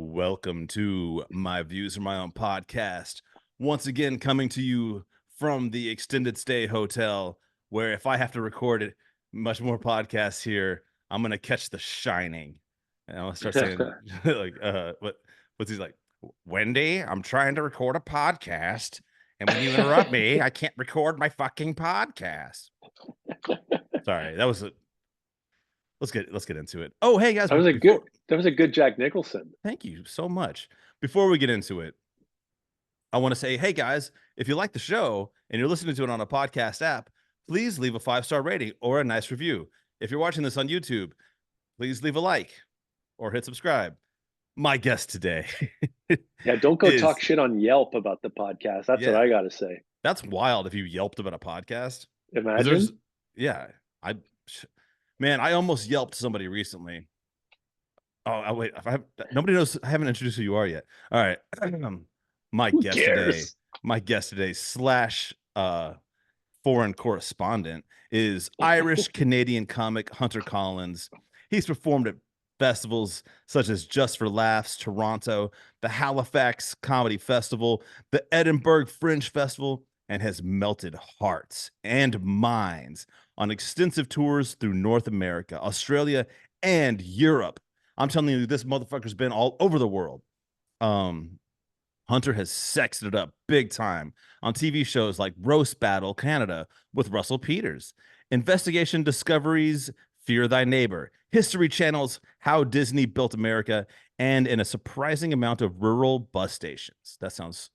Welcome to My Views from My Own podcast. Once again, coming to you from the extended stay hotel, where if I have to record it, much more podcasts here, I'm gonna catch The Shining, and I'm gonna start saying what's he's like, Wendy, I'm trying to record a podcast, and when you interrupt me, I can't record my fucking podcast. Sorry, that was a. Let's get into it. Oh, hey guys, That was a before. good Jack Nicholson. Thank you so much. Before we get into it, I want to say, hey guys, if you like the show and you're listening to it on a podcast app, please leave a 5-star rating or a nice review. If you're watching this on YouTube, please leave a like or hit subscribe. My guest today. Yeah, don't go talk shit on Yelp about the podcast. That's what I got to say. That's wild if you yelped about a podcast. Imagine. I almost yelped somebody recently. Oh, wait. Nobody knows. I haven't introduced who you are yet. All right. My guest today slash foreign correspondent is Irish Canadian comic Hunter Collins. He's performed at festivals such as Just for Laughs, Toronto, the Halifax Comedy Festival, the Edinburgh Fringe Festival, and has melted hearts and minds on extensive tours through North America, Australia, and Europe. I'm telling you, this motherfucker's been all over the world. Hunter has sexed it up big time on TV shows like Roast Battle Canada with Russell Peters, Investigation Discoveries, Fear Thy Neighbor, History Channel's How Disney Built America, and in a surprising amount of rural bus stations. That sounds,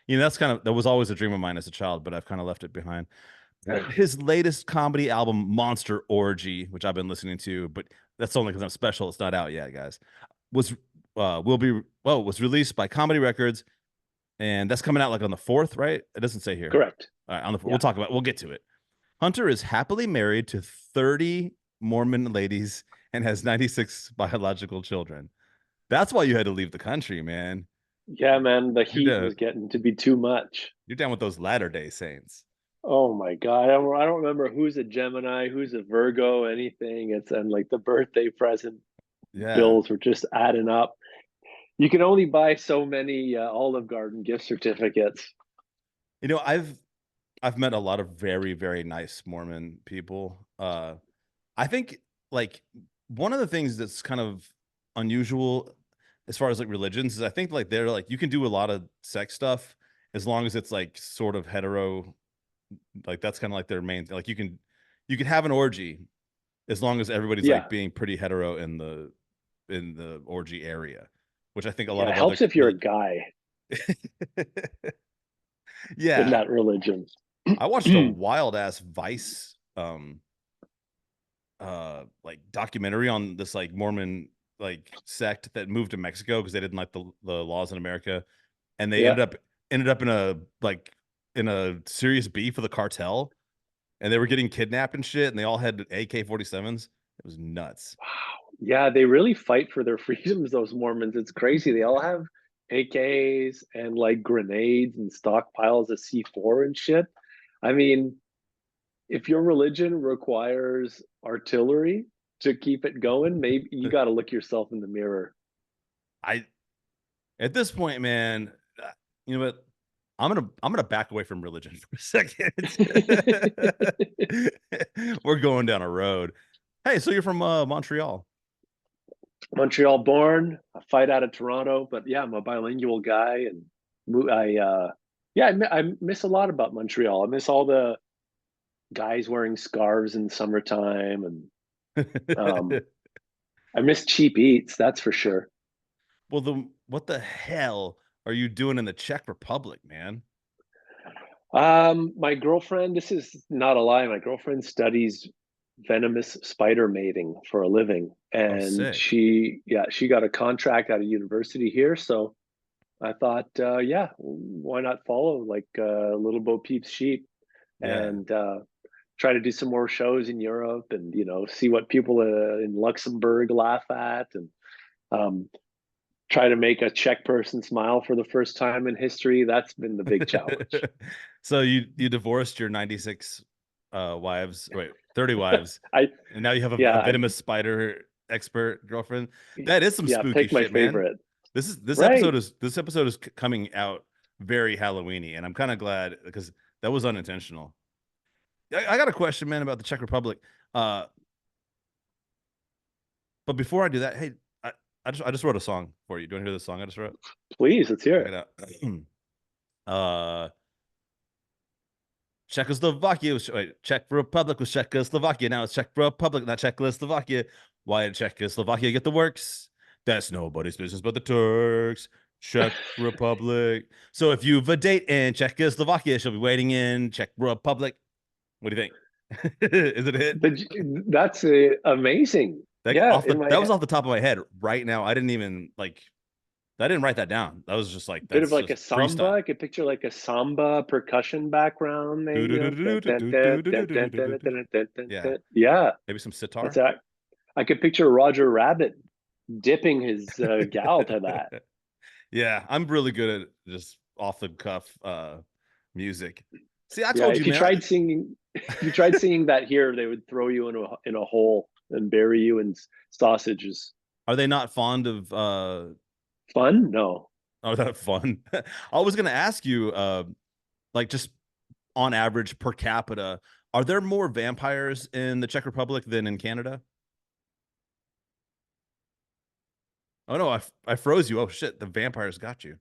that was always a dream of mine as a child, but I've kind of left it behind. His latest comedy album, Monster Orgy, which I've been listening to, but that's only because I'm special. It's not out yet, guys. Was released by Comedy Records, and that's coming out like on the 4th, right? It doesn't say here. Correct. All right, we'll get to it. Hunter is happily married to 30 Mormon ladies and has 96 biological children. That's why you had to leave the country, man. Yeah, man, the heat was getting to be too much. You're down with those Latter-day Saints. Oh my God. I don't remember who's a Gemini, who's a Virgo, anything. And like the birthday present bills were just adding up. You can only buy so many Olive Garden gift certificates. I've met a lot of very, very nice Mormon people. I think like one of the things that's kind of unusual as far as like religions is I think like they're like you can do a lot of sex stuff as long as it's like sort of hetero. Like that's kind of like their main thing. Like you can have an orgy as long as everybody's like being pretty hetero in the orgy area, which I think a lot of helps if you're a guy. Yeah, in that religion. I watched a wild ass Vice like documentary on this like Mormon like sect that moved to Mexico because they didn't like the laws in America, and they ended up in a serious beef with a cartel, and they were getting kidnapped and shit, and they all had AK-47s. It was nuts. Wow. Yeah, they really fight for their freedoms, those Mormons. It's crazy. They all have AKs and like grenades and stockpiles of C4 and shit. I mean, if your religion requires artillery to keep it going, maybe you got to look yourself in the mirror. At this point, man, you know what? I'm gonna back away from religion for a second. We're going down a road. Hey, so you're from Montreal? Montreal born, I fight out of Toronto, but yeah, I'm a bilingual guy, and I miss a lot about Montreal. I miss all the guys wearing scarves in summertime, and I miss cheap eats, that's for sure. Well, what the hell are you doing in the Czech Republic, man? My girlfriend, this is not a lie, my girlfriend studies venomous spider mating for a living, and she got a contract at a university here, so I thought why not follow like Little Bo Peep's sheep and try to do some more shows in Europe, and see what people in Luxembourg laugh at, and try to make a Czech person smile for the first time in history. That's been the big challenge. So you divorced your 96 wives, wait, 30 wives, and now you have a venomous spider expert girlfriend. That is some spooky shit, my favorite. This Right. episode is coming out very Halloweeny, and I'm kind of glad because that was unintentional. I got a question, man, about the Czech Republic. Uh, but before I do that, hey, I just wrote a song for you. Do you want to hear the song I just wrote? Please, let's hear Check it. it out. uh, Czechoslovakia was Czech Republic was Czechoslovakia. Now it's Czech Republic, not Czechoslovakia. Why did Czechoslovakia get the works? That's nobody's business but the Turks. Czech Republic. So if you've a date in Czechoslovakia, she'll be waiting in Czech Republic. What do you think? Is it a hit? That's amazing. Yeah, in my That was head, off the top of my head right now. I didn't even I didn't write that down. That was just bit of that's like just a samba. freestyle. I could picture like a samba percussion background, maybe. Yeah, Yeah, maybe some that's sitar. that. I could picture Roger Rabbit dipping his gal to that. Yeah, I'm really good at just off the cuff music. See, I Yeah, told you, man. if you tried singing that here, they would throw you in a hole and bury you in sausages. Are they not fond of Fun? No. are that fun? I was gonna ask you, like just on average per capita, are there more vampires in the Czech Republic than in Canada? Oh no, I froze you. Oh shit, the vampires got you.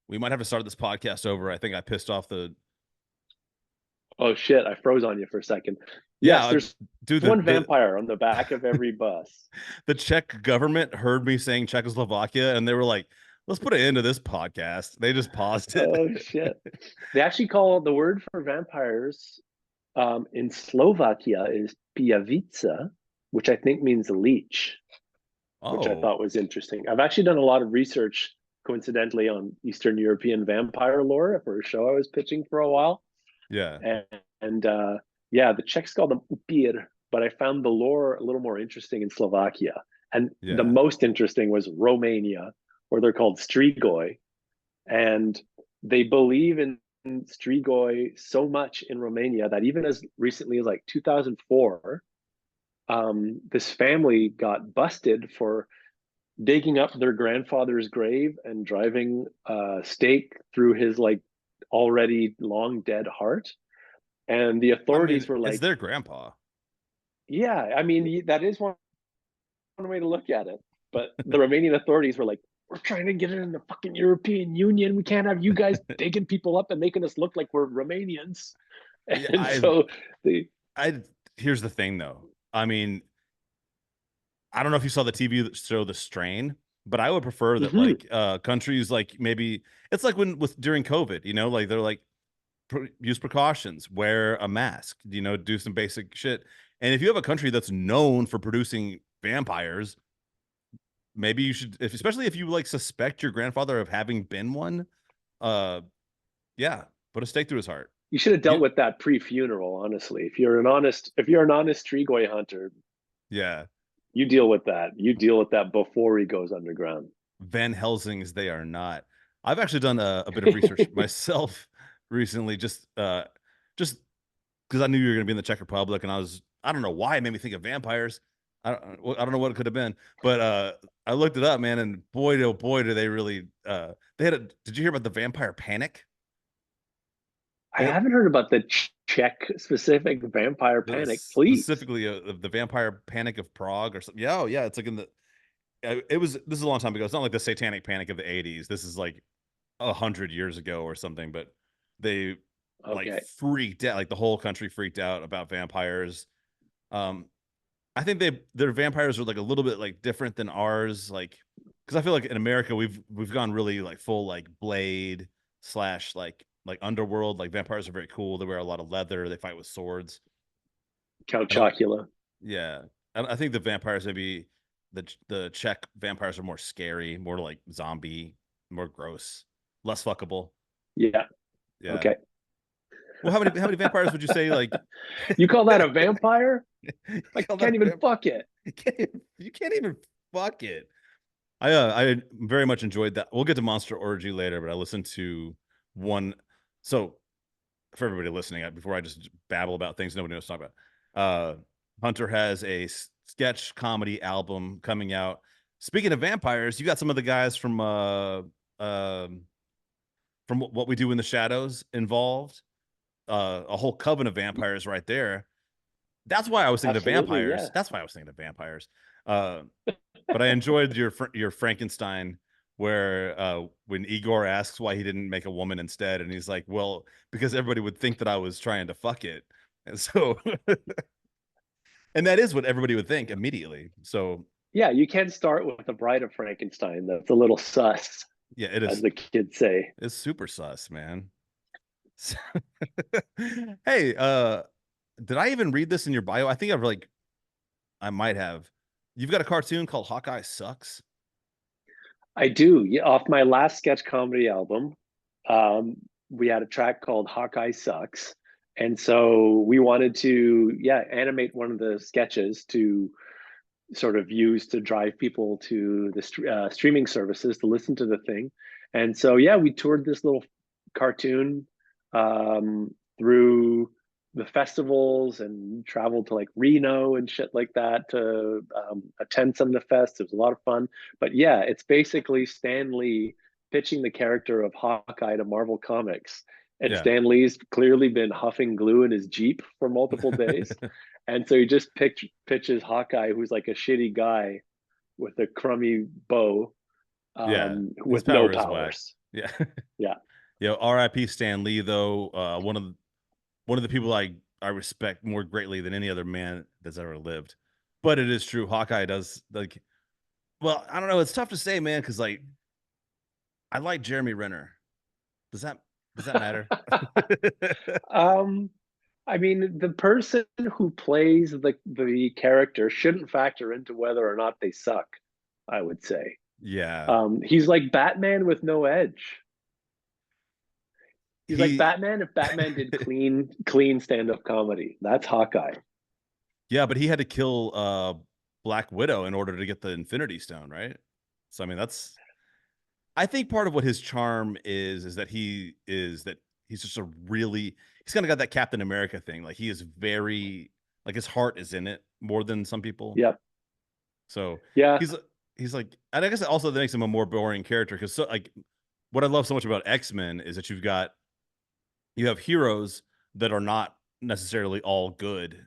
We might have to start this podcast over. I think I pissed off the Oh shit, I froze on you for a second. Yes, yeah, there's dude. one vampire on the back of every bus. The Czech government heard me saying Czechoslovakia, and they were like, "Let's put an end to this podcast." They just paused it. Oh shit. They actually call the word for vampires in Slovakia is pijavica, which I think means leech, which I Oh, thought was interesting. I've actually done a lot of research, coincidentally, on Eastern European vampire lore for a show I was pitching for a while. yeah, And yeah, the Czechs call them upir, but I found the lore a little more interesting in Slovakia. And the yeah. most interesting was Romania, where they're called strigoi. And they believe in strigoi so much in Romania that even as recently as like 2004, this family got busted for digging up their grandfather's grave and driving a stake through his like already long dead heart. And the I mean, authorities were it's like, their grandpa. yeah, I mean, that is one way to look at it. But the Romanian authorities were like, we're trying to get it in the fucking European Union. We can't have you guys digging people up and making us look like we're Romanians. Yeah, And so they, I. Here's the thing, though. I mean, I don't know if you saw the TV show The Strain, but I would prefer that mm-hmm. like countries like maybe it's like when with during COVID, you know, like they're like use precautions, wear a mask, you know, do some basic shit. And if you have a country that's known for producing vampires, maybe you should, especially if you like suspect your grandfather of having been one, uh, yeah, put a stake through his heart. You should have dealt You, with that pre-funeral, honestly. If you're an honest Strigoi hunter, yeah, you deal with that. You deal with that before he goes underground. Van Helsings, they are not. I've actually done a bit of research myself recently, just because I knew you were going to be in the Czech Republic, and I don't know why it made me think of vampires. I don't know what it could have been, but I looked it up, man, and boy, oh boy, do they really they had a. Did you hear about the vampire panic? I haven't heard about the Czech specific vampire panic. Please. Specifically the vampire panic of Prague or something. Yeah, oh, yeah, it's like in the. It was. This is a long time ago. It's not like the Satanic Panic of the '80s. This is like 100 years ago or something. But they like Okay. freaked out. Like the whole country freaked out about vampires. Um, I think their vampires are like a little bit like different than ours. Like, because I feel like in America we've gone really like full like Blade slash like underworld. Like vampires are very cool. They wear a lot of leather. They fight with swords. Count I don't. Chocula. Yeah, I think the vampires maybe the Czech vampires are more scary, more like zombie, more gross, less fuckable. Yeah. Yeah. Okay. Well, how many vampires would you say like You call that a vampire? you I call that can't a even vampire? fuck it. You can't even fuck it. I very much enjoyed that. We'll get to Monster Orgy later, but I listened to one. So for everybody listening, before I just babble about things nobody knows to talk about, Uh, Hunter has a sketch comedy album coming out. Speaking of vampires, you got some of the guys from What We Do in the Shadows involved. A whole coven of vampires right there. That's why I was thinking of Absolutely, yeah. vampires. That's why I was thinking of vampires. Uh, but I enjoyed your Frankenstein, where when Igor asks why he didn't make a woman instead, and he's like, "Well, because everybody would think that I was trying to fuck it," and so, and that is what everybody would think immediately. So, Yeah, you can't start with the Bride of Frankenstein. That's a little sus, yeah, it as is. the kids say. It's super sus, man. Hey, did I even read this in your bio? I think I might have. You've got a cartoon called Hawkeye Sucks. I do. Yeah, off my last sketch comedy album, we had a track called Hawkeye Sucks. And so we wanted to, yeah, animate one of the sketches to sort of use to drive people to the streaming services to listen to the thing. And so, yeah, we toured this little cartoon through the festivals and traveled to like Reno and shit like that to attend some of the fests. It was a lot of fun. But yeah, it's basically Stan Lee pitching the character of Hawkeye to Marvel Comics. And Yeah. Stan Lee's clearly been huffing glue in his Jeep for multiple days. And so he just pitches Hawkeye, who's like a shitty guy with a crummy bow, Yeah. His with no power is whack. powers. Yeah. Yeah. Yeah. R.I.P. Stan Lee, though. One of the people I respect more greatly than any other man that's ever lived. But it is true. Hawkeye does like. Well, I don't know. It's tough to say, man, because like I like Jeremy Renner. Does that matter? um, I mean, the person who plays the character shouldn't factor into whether or not they suck, I would say. Yeah. He's like Batman with no edge. He's like He Batman if Batman did clean stand-up comedy. That's Hawkeye. Yeah, but he had to kill Black Widow in order to get the Infinity Stone, right? So I mean, that's I think part of what his charm is that he's just a really he's kind of got that Captain America thing. Like he is very like his heart is in it more than some people. Yep. So Yeah. he's like, and I guess also that makes him a more boring character because so like what I love so much about X-Men is that you have heroes that are not necessarily all good,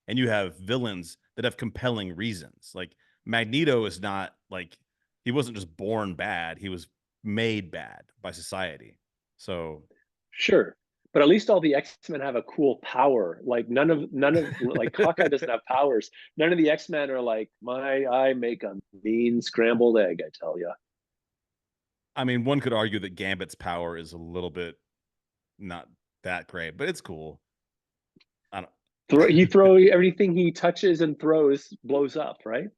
and you have villains that have compelling reasons. Like Magneto is not like he wasn't just born bad; he was made bad by society. So Sure. But at least all the X-Men have a cool power. Like none of like Hawkeye doesn't have powers. None of the X-Men are like, I make a mean scrambled egg, I tell you. I mean, one could argue that Gambit's power is a little bit not that great, but it's cool. I He don't. throw everything he touches and throws blows up, right?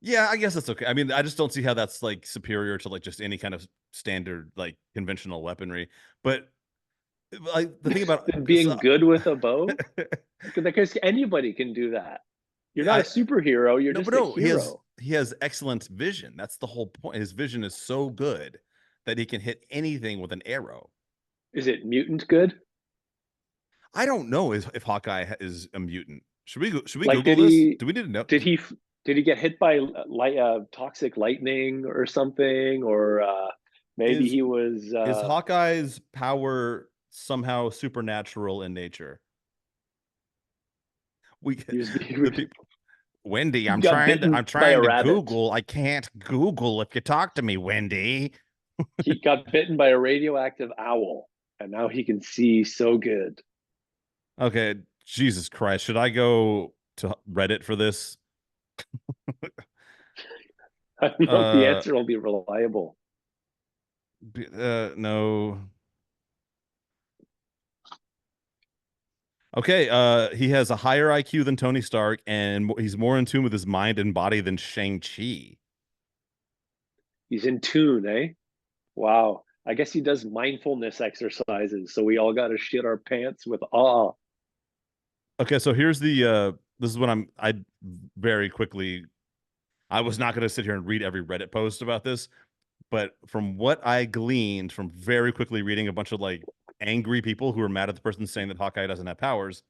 Yeah, I guess that's okay. I mean, I just don't see how that's like superior to like just any kind of standard like conventional weaponry. But like the thing about Being good with a bow, because anybody can do that. You're not a I superhero, you're no, but just a no, hero. he has excellent vision. That's the whole point. His vision is so good that he can hit anything with an arrow. Is it mutant good? I don't know if Hawkeye is a mutant. Should we Like Google this? Do we need to know? did he did he get hit by toxic lightning or something, or maybe Is he was is Hawkeye's power somehow supernatural in nature? We he was the people Wendy, he got I'm bitten by a trying to rabbit. Google. I can't Google if you talk to me, Wendy. He got bitten by a radioactive owl, and now he can see so good. Okay, Jesus Christ. Should I go to Reddit for this? I don't know if the Uh, answer will be reliable. no. Okay, he has a higher IQ than Tony Stark, and he's more in tune with his mind and body than Shang-Chi. He's in tune, eh? Wow. I guess he does mindfulness exercises, so we all got to shit our pants with awe. Okay, so here's the this is what I very quickly I was not going to sit here and read every Reddit post about this, but from what I gleaned from very quickly reading a bunch of like angry people who are mad at the person saying that Hawkeye doesn't have powers,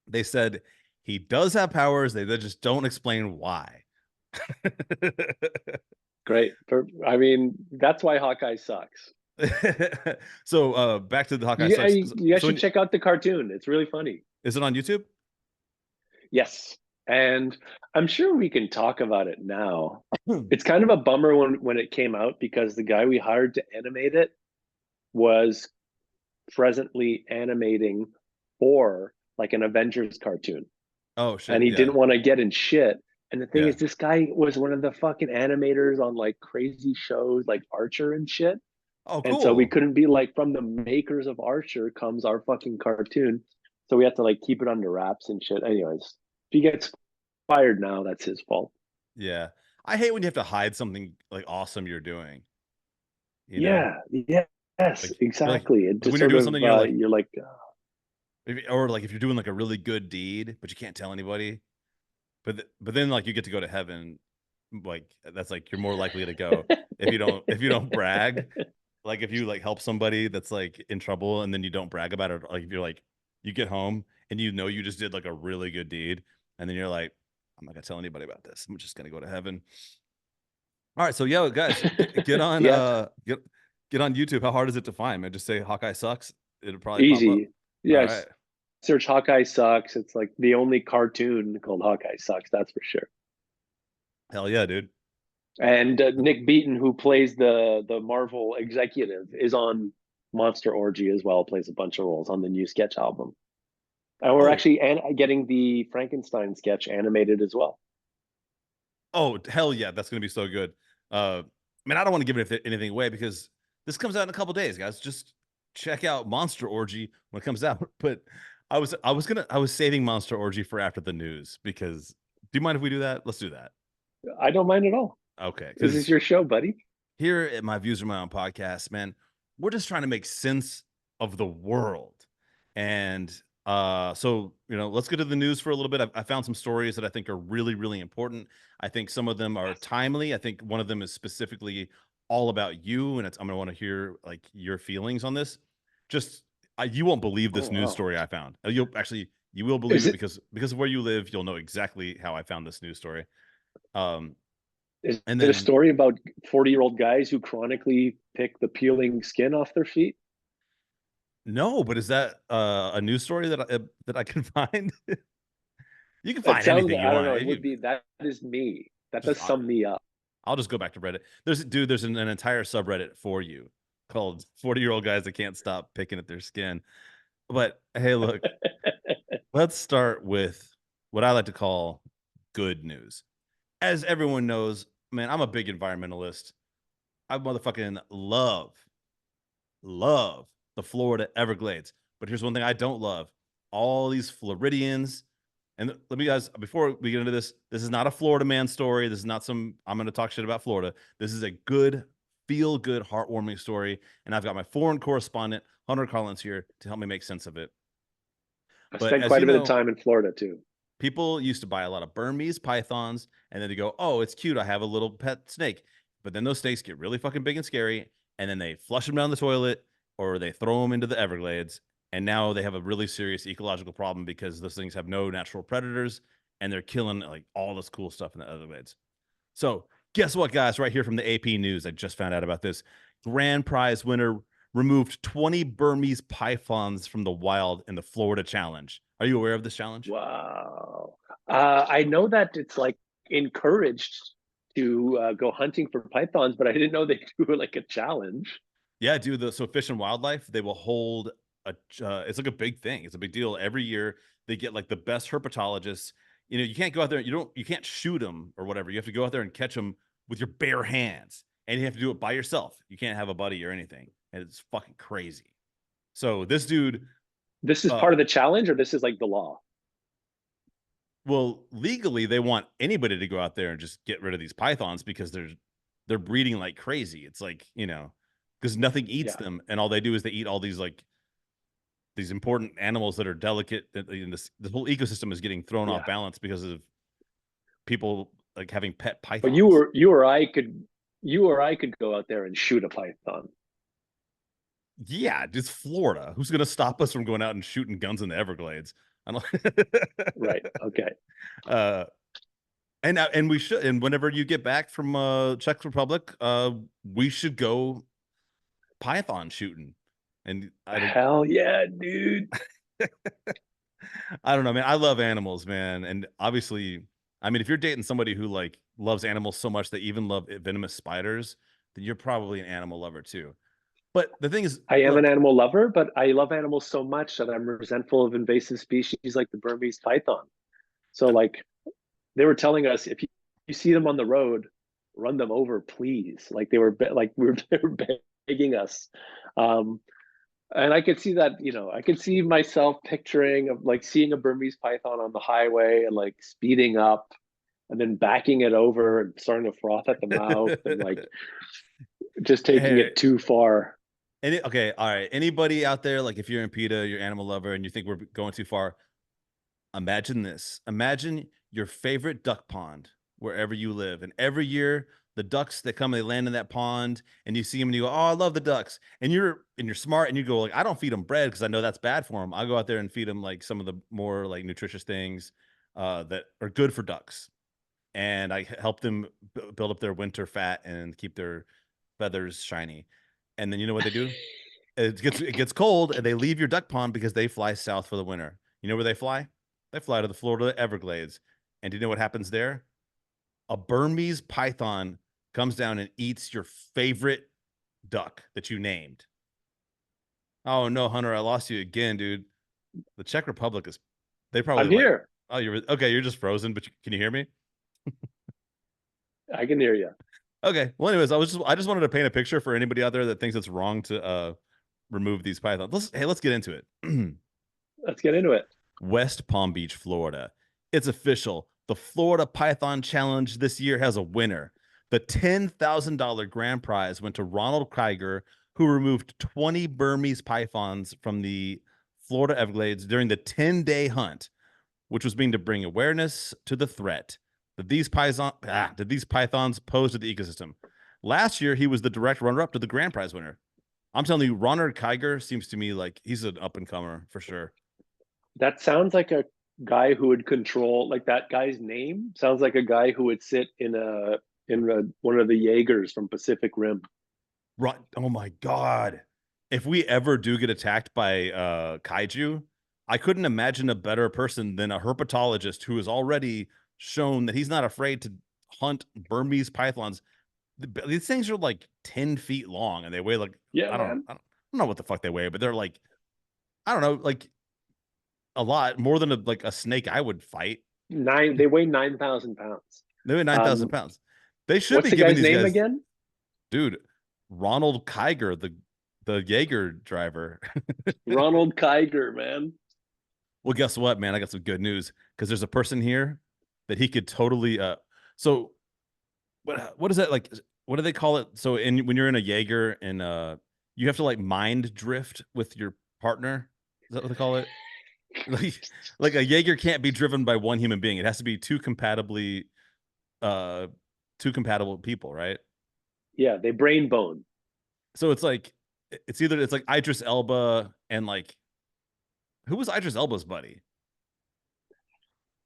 They said he does have powers. They just don't explain why. Great. I mean, that's why Hawkeye sucks. So back to the Hawkeye You, sucks. you guys should check out the cartoon. It's really funny. Is it on YouTube? Yes. And I'm sure we can talk about it now. It's kind of a bummer when it came out because the guy we hired to animate it was presently animating for like an Avengers cartoon. Oh And shit, he yeah. didn't want to get in shit. And the thing Yeah. is, this guy was one of the fucking animators on like crazy shows like Archer and shit. Oh, And so we cool. couldn't be like, from the makers of Archer comes our fucking cartoon. So we have to like keep it under wraps and shit. Anyways, if he gets fired now, that's his fault. Yeah. I hate when you have to hide something like awesome you're doing. You know? Yeah, yeah, yes, Like you're exactly. It like just when you're sort doing of something you're like you're like, or like if you're doing like a really good deed, but you can't tell anybody. But then like you get to go to heaven, like that's like you're more likely to go if you don't brag. Like if you like help somebody that's like in trouble and then you don't brag about it, like if you're like you get home and you know you just did like a really good deed, and then you're like, I'm not gonna tell anybody about this. I'm just gonna go to heaven. All right, so yo guys, get on yeah, get on YouTube. How hard is it to find, man? Just say Hawkeye sucks. It'll probably pop up. easy. All Yes, right. search Hawkeye sucks. It's like the only cartoon called Hawkeye sucks. That's for sure. Hell yeah, dude. And Nick Beaton, who plays the Marvel executive, is on Monster Orgy as well. Plays a bunch of roles on the new sketch album. And we're Oh, actually getting the Frankenstein sketch animated as well. oh, hell yeah, that's gonna be so good. Man, I don't want to give anything away because this comes out in a couple days, guys. Just check out Monster Orgy when it comes out. But I was saving Monster Orgy for after the news because do you mind if we do that? Let's do that. I don't mind at all. Okay, This is because your show, buddy. here at My Views Are My Own podcast, man, we're just trying to make sense of the world. And so, you know, let's get to the news for a little bit. I found some stories that I think are really, really important. I think some of them are timely. I think one of them is specifically all about you, and I'm gonna want to hear like your feelings on this. Just you won't believe Oh this news wow! story I found. You'll actually you will believe Is it it because of where you live. You'll know exactly how I found this news story. Um, is and it a then story about 40-year-old guys who chronically pick the peeling skin off their feet? No, but is that a news story that I can find? You can It find sounds. anything you I don't want. know. It would be that is me. That Just does sum me up. I'll just go back to Reddit. There's an entire subreddit for you called 40-year-old guys that can't stop picking at their skin. But hey, look, let's start with what I like to call good news. As everyone knows, man, I'm a big environmentalist. I motherfucking love the Florida Everglades. But here's one thing I don't love: all these Floridians. And let me guys, before we get into this, this is not a Florida man story. This is not some I'm going to talk shit about Florida. This is a good, feel good, heartwarming story. And I've got my foreign correspondent, Hunter Collins, here to help me make sense of it. I But spent as quite you a bit of know, time in Florida too. people used to buy a lot of Burmese pythons and then they go, oh, it's cute. I have a little pet snake. But then those snakes get really fucking big and scary. And then they flush them down the toilet or they throw them into the Everglades. And now they have a really serious ecological problem because those things have no natural predators and they're killing like all this cool stuff in the Everglades. So guess what, guys? Right here from the AP News, I just found out about this. Grand prize winner removed 20 Burmese pythons from the wild in the Florida Challenge. Are you aware of this challenge? Wow. I know that it's like encouraged to go hunting for pythons, but I didn't know they do like a challenge. Yeah, dude. So Fish and Wildlife, they will hold it's like a big thing. It's a big deal every year. They get like the best herpetologists. You know, you can't go out there. You can't shoot them or whatever. You have to go out there and catch them with your bare hands, and you have to do it by yourself. You can't have a buddy or anything, and it's fucking crazy. So this dude, This is uh, part of the challenge, or this is like the law? well, legally they want anybody to go out there and just get rid of these pythons because they're breeding like crazy. It's like because nothing eats Yeah. them, and all they do is they eat all these important animals that are delicate. The whole ecosystem is getting thrown off Yeah. balance because of people like having pet But pythons. you or I could go out there and shoot a python. Yeah, it's Florida. Who's going to stop us from going out and shooting guns in the Everglades? I don't. Right. Okay. uh, and we should. And whenever you get back from Czech Republic, we should go python shooting. And I don't. Hell yeah, dude. I don't know, man. I love animals, man, and obviously, I mean, if you're dating somebody who like loves animals so much that even love venomous spiders, then you're probably an animal lover too. But the thing is, I am an look, animal lover, but I love animals so much that I'm resentful of invasive species like the Burmese python. So, like, they were telling us if you see them on the road, run them over, please. Like they were begging us. Um, and I could see that, I could see myself picturing of like seeing a Burmese python on the highway and like speeding up and then backing it over and starting to froth at the mouth and like just taking hey, it too far. okay, all right. Anybody out there, like if you're in PETA, you're animal lover, and you think we're going too far, imagine this. Imagine your favorite duck pond wherever you live. And every year, the ducks that come, they land in that pond, and you see them and you go, "Oh, I love the ducks." And you're smart and you go like, "I don't feed them bread because I know that's bad for them. I go out there and feed them like some of the more like nutritious things that are good for ducks." And I help them build up their winter fat and keep their feathers shiny. And then you know what they do? It gets cold and they leave your duck pond because they fly south for the winter. You know where they fly? They fly to the Florida Everglades. And do you know what happens there? A Burmese python comes down and eats your favorite duck that you named. Oh no, Hunter, I lost you again, dude. The Czech Republic is they probably I'm like, here. oh, you're okay, you're just frozen, but can you hear me? I can hear you. Okay. Well, anyways, I just wanted to paint a picture for anybody out there that thinks it's wrong to remove these pythons. Let's get into it. Let's get into it. West Palm Beach, Florida. It's official. The Florida Python Challenge this year has a winner. The $10,000 grand prize went to Ronald Kiger, who removed 20 Burmese pythons from the Florida Everglades during the 10-day hunt, which was being to bring awareness to the threat that these pythons pose to the ecosystem. Last year, he was the direct runner-up to the grand prize winner. I'm telling you, Ronald Kiger seems to me like he's an up-and-comer for sure. That sounds like a guy who would control, like that guy's name sounds like a guy who would sit in one of the Jaegers from Pacific Rim. Right. Oh my God. If we ever do get attacked by kaiju, I couldn't imagine a better person than a herpetologist who has already shown that he's not afraid to hunt Burmese pythons. These things are like 10 feet long and they weigh like, Yeah, man. I don't know what the fuck they weigh, but they're like, I don't know, like a lot more than like a snake I would fight. They weigh 9,000 pounds. They weigh 9,000 pounds. They should What's be the giving guy's these name guys, again? dude, Ronald Kiger, the Jaeger driver. Ronald Kiger, man. Well, guess what, man? I got some good news because there's a person here that he could totally. So what is that like? What do they call it? So when you're in a Jaeger and you have to like mind drift with your partner. Is that what they call it? Like a Jaeger can't be driven by one human being. It has to be uh two compatible people, right? Yeah, they brain bone. So it's like it's like Idris Elba and like who was Idris Elba's buddy?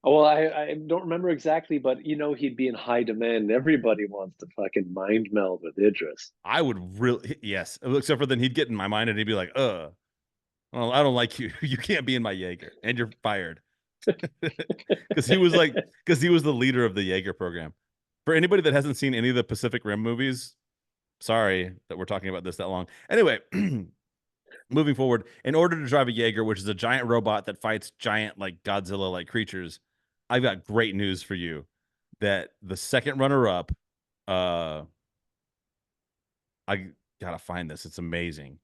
Oh, well, I don't remember exactly, but he'd be in high demand. Everybody wants to fucking mind meld with Idris. I would really yes, except for then he'd get in my mind and he'd be like, well, I don't like you. You can't be in my Jaeger, and you're fired." Because he was the leader of the Jaeger program. For anybody that hasn't seen any of the Pacific Rim movies, sorry that we're talking about this that long. Anyway, moving forward, in order to drive a Jaeger, which is a giant robot that fights giant like Godzilla like creatures, I've got great news for you. That the second runner up, I gotta find this. It's amazing.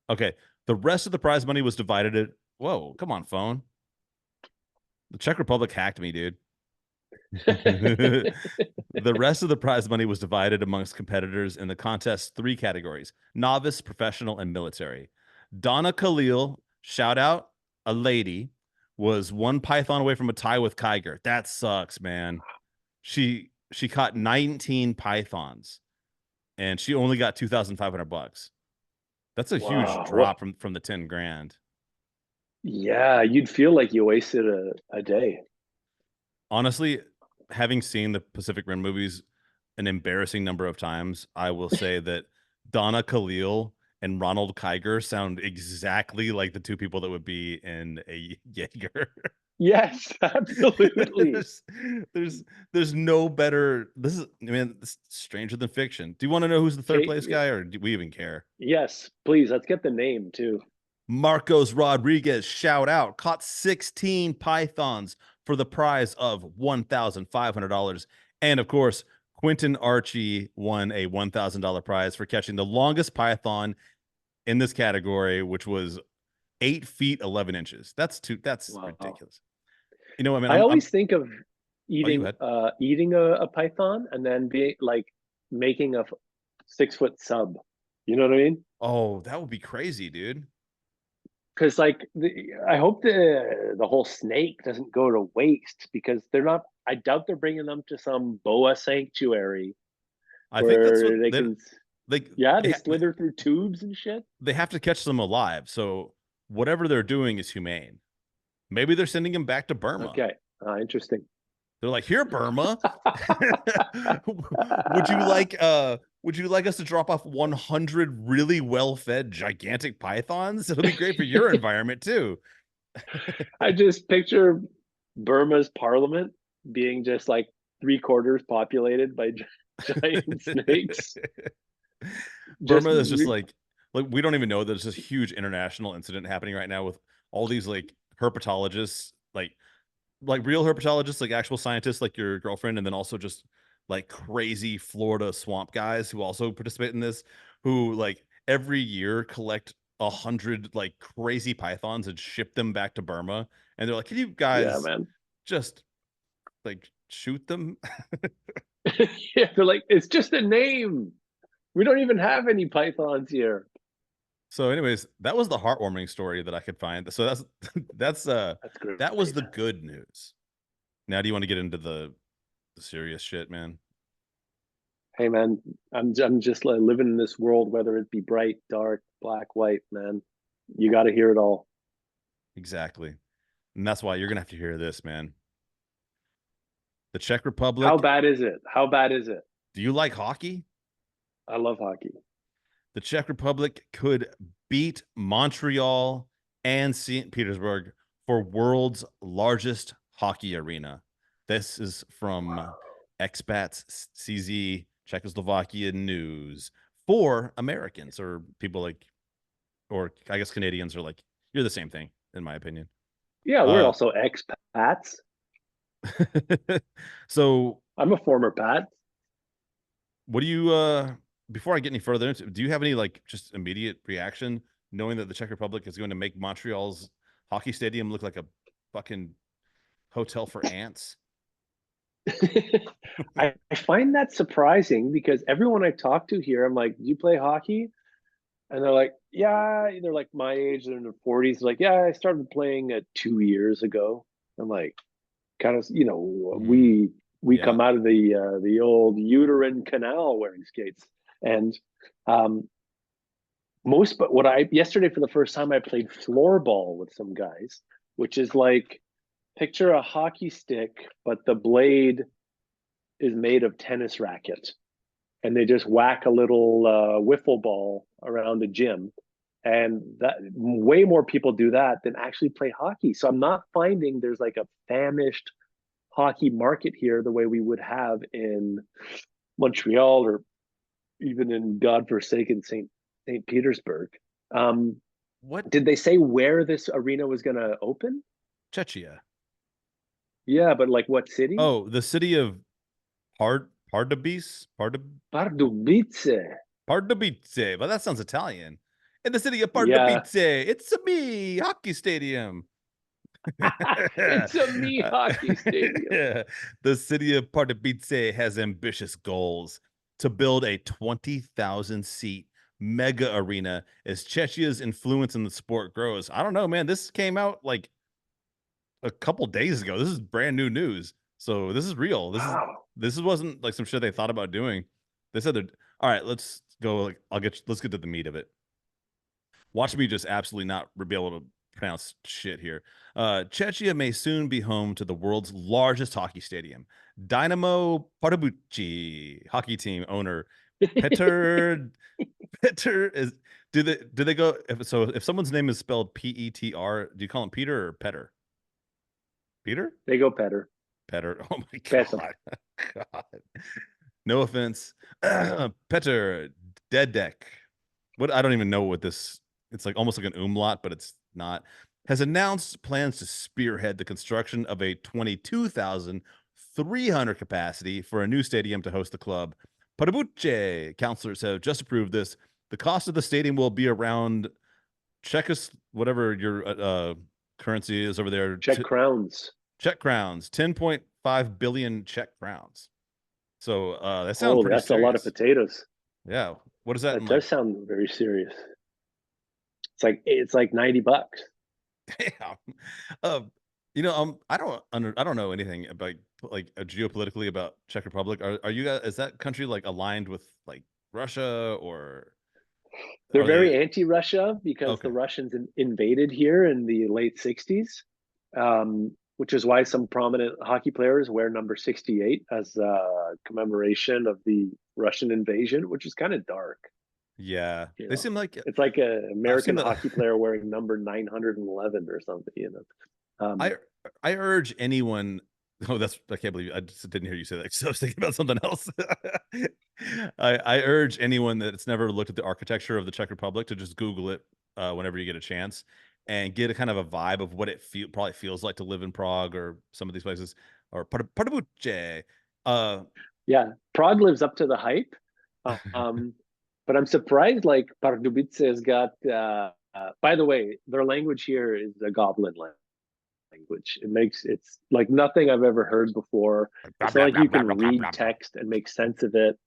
Okay, the rest of the prize money was divided at. Whoa, come on, phone. The Czech Republic hacked me, dude. The rest of the prize money was divided amongst competitors in the contest's three categories: novice, professional, and military. Donna Khalil, shout out, a lady, was one python away from a tie with Kiger. That sucks, man. She caught 19 pythons and she only got 2,500 bucks. That's a huge Wow. drop from the 10 grand. Yeah, you'd feel like you wasted a day. Honestly, having seen the Pacific Rim movies an embarrassing number of times, I will say that Donna Khalil and Ronald Kiger sound exactly like the two people that would be in a Jaeger. Yes, absolutely. there's, there's, there's no better. This is, I mean, it's stranger than fiction. Do you want to know who's the third Okay, place guy, or do we even care? yes, please, let's get the name too. Marcos Rodriguez, shout out, caught 16 pythons for the prize of $1,500. And of course, Quentin Archie won a $1,000 prize for catching the longest python in this category, which was 8 feet 11 inches. That's Wow. ridiculous. You know, I mean, I I'm always think of oh, you eating had eating a python and then be like making a 6 foot sub. You know what I mean? oh, that would be crazy, dude. Because I hope the whole snake doesn't go to waste because they're not. I doubt they're bringing them to some boa sanctuary I think that's what where they can. they Yeah, they, they slither through tubes and shit. they have to catch them alive. So whatever they're doing is humane. Maybe they're sending him back to Burma. Okay, interesting. They're like, here, Burma. Would you like us to drop off 100 really well-fed gigantic pythons? It'll be great for your environment too. I just picture Burma's parliament being just like 3/4 populated by giant snakes. Just Burma is just like we don't even know there's this huge international incident happening right now with all these like herpetologists, like real herpetologists, like actual scientists, like your girlfriend, and then also just like crazy Florida swamp guys who also participate in this, who like every year collect 100 like crazy pythons and ship them back to Burma. And they're like, can you yeah, guys man. just like shoot them? Yeah, they're like, it's just a name. We don't even have any pythons here. So, anyways, that was the heartwarming story that I could find. So that's That's great. that was the good news. Now, do you want to get into the serious shit, man? Hey, man, I'm just like living in this world, whether it be bright, dark, black, white, man. You got to hear it all. Exactly. And that's why you're gonna have to hear this, man. The Czech How Republic. bad is it? How bad is it? Do you like hockey? I love hockey. The Czech Republic could beat Montreal and St. Petersburg for world's largest hockey arena. This is from Expats CZ Czechoslovakia News for Americans or people like, or I guess Canadians are like, you're the same thing, in my opinion. Yeah, we're Uh, also expats. so I'm a former Pat. what do you before I get any further into, do you have any like just immediate reaction knowing that the Czech Republic is going to make Montreal's hockey stadium look like a fucking hotel for ants? I find that surprising because everyone I talk to here, I'm like, do you play hockey? And they're like, yeah, they're like my age, they're in their 40s. Like, yeah, I started playing 2 years ago. I'm like, kind of, Mm, we yeah. come out of the old uterine canal wearing skates. And um but what I yesterday for the first time I played floorball with some guys, which is like picture a hockey stick, but the blade is made of tennis racket, and they just whack a little wiffle ball around the gym, and that way more people do that than actually play hockey. So I'm not finding there's like a famished hockey market here the way we would have in Montreal or even in godforsaken St. Petersburg. Um, What? did they say where this arena was going to open? Czechia. Yeah, but like what city? Oh, the city of Pardubice, Pardubice. Pardubice. But that sounds Italian. In the city of Yeah. Pardubice, it's a me hockey stadium. It's a me hockey stadium. The city of Pardubice has ambitious goals to build a 20,000 seat mega arena as Czechia's influence in the sport grows. I don't know, man. This came out like a couple days ago. This is brand new news. So this is real. Wow. This wasn't like some shit they thought about doing. They said they're all right, let's go. Like let's get to the meat of it. Watch me just absolutely not be able to pronounce shit here. Czechia may soon be home to the world's largest hockey stadium. Dynamo Pardubice hockey team owner Petr Petr is do they go if someone's name is spelled Petr, do you call him Peter or Petter? Peter? They go better. Petter. Oh my Better. god. No offense. Petr Dedek. What I don't even know what this it's like almost like an umlaut, but it's not. Has announced plans to spearhead the construction of a 22,300 capacity for a new stadium to host the club. Pardubice councilors have just approved this. The cost of the stadium will be around whatever your currency is over there. Czech crowns. Czech crowns, 10.5 billion Czech crowns. So that sounds pretty that's serious. A lot of potatoes. Yeah. What is that? That does sound very serious. It's like $90. Damn. I don't know anything about like geopolitically about Czech Republic. Are you guys? Is that country like aligned with like Russia or? They're very anti-Russia because the Russians invaded here in the late '60s, which is why some prominent hockey players wear number 68 as a commemoration of the Russian invasion, which is kind of dark. Yeah, they seem like it's like an American hockey player wearing number 911 or something. I urge anyone. Oh, I can't believe I just didn't hear you say that. So I was thinking about something else. I urge anyone that's never looked at the architecture of the Czech Republic to just Google it whenever you get a chance and get a kind of a vibe of what it probably feels like to live in Prague or some of these places or Pardubice. Yeah, Prague lives up to the hype. But I'm surprised like Pardubice has got by the way, their language here is a goblin language. It's like nothing I've ever heard before. It's not like you can read text and make sense of it.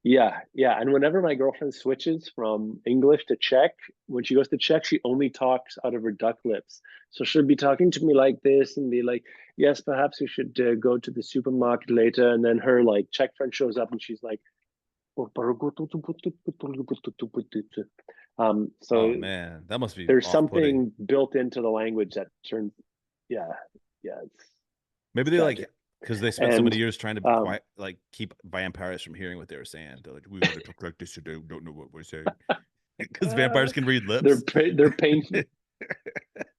Yeah. And whenever my girlfriend switches from English to Czech, when she goes to Czech, she only talks out of her duck lips. So she'll be talking to me like this and be like, yes, perhaps we should go to the supermarket later. And then her like Czech friend shows up and she's like, so oh man, that must be there's something built into the language that turns it's maybe they tragic. Like because they spent so many years trying to like keep vampires from hearing what they were saying. They're like, we want to talk like this today. We don't know what we're saying because vampires can read lips. They're painful.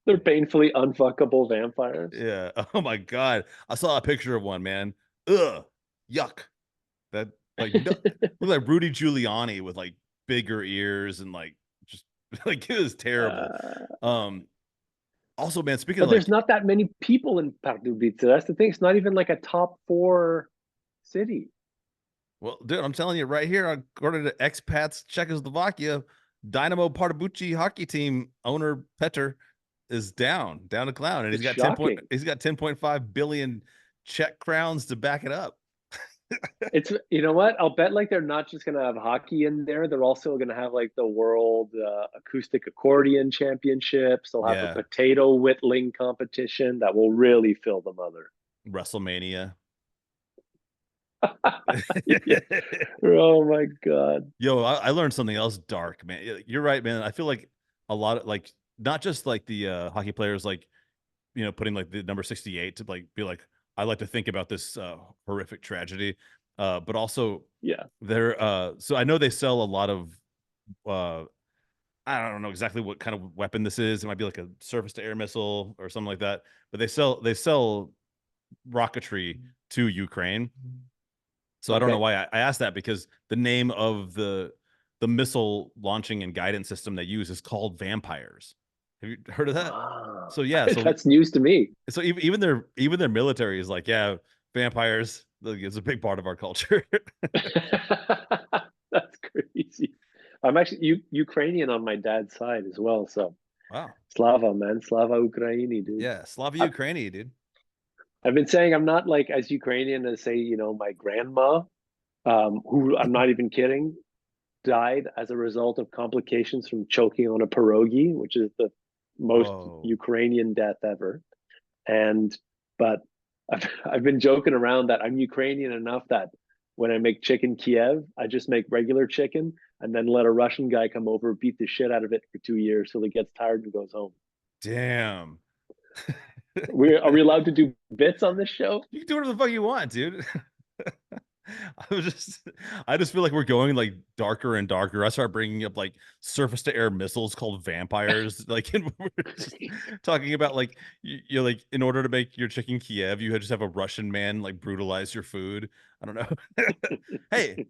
They're painfully unfuckable vampires. Yeah. Oh my god, I saw a picture of one, man. Ugh, yuck. That like look like Rudy Giuliani with like bigger ears and like just like it was terrible. Also, man, speaking of there's not that many people in Pardubice. That's the thing. It's not even like a top 4 city. Well, dude, I'm telling you right here, according to expats Czechoslovakia, Dynamo Pardubice hockey team owner Petr is down to clown, and he's got 10.5 billion Czech crowns to back it up. It's what I'll bet like they're not just gonna have hockey in there, they're also gonna have like the world acoustic accordion championships. They'll have a potato whittling competition that will really fill the mother. WrestleMania. Oh my god. Yo, I learned something else dark, man. You're right, man. I feel like a lot of like not just like the hockey players like putting like the number 68 to like be like I like to think about this horrific tragedy, but also they're so I know they sell a lot of I don't know exactly what kind of weapon this is. It might be like a surface to air missile or something like that, but they sell rocketry to Ukraine. So I don't know why I asked that, because the name of the missile launching and guidance system they use is called Vampires. Have you heard of that? So that's news to me. So even their military is like, yeah, vampires. It's a big part of our culture. That's crazy. I'm actually Ukrainian on my dad's side as well. So wow, Slava, man, Slava Ukraini, dude. Yeah, Slava Ukraini, dude. I've been saying I'm not like as Ukrainian as say my grandma, who I'm not even kidding, died as a result of complications from choking on a pierogi, which is the most Ukrainian death ever. But I've been joking around that I'm Ukrainian enough that when I make chicken Kiev, I just make regular chicken and then let a Russian guy come over, beat the shit out of it for 2 years till he gets tired and goes home. Damn. Are we allowed to do bits on this show? You can do whatever the fuck you want, dude. I just feel like we're going like darker and darker. I start bringing up like surface to air missiles called vampires, like, and we're just talking about like you're like, in order to make your chicken Kiev, you just have a Russian man like brutalize your food. I don't know. Hey,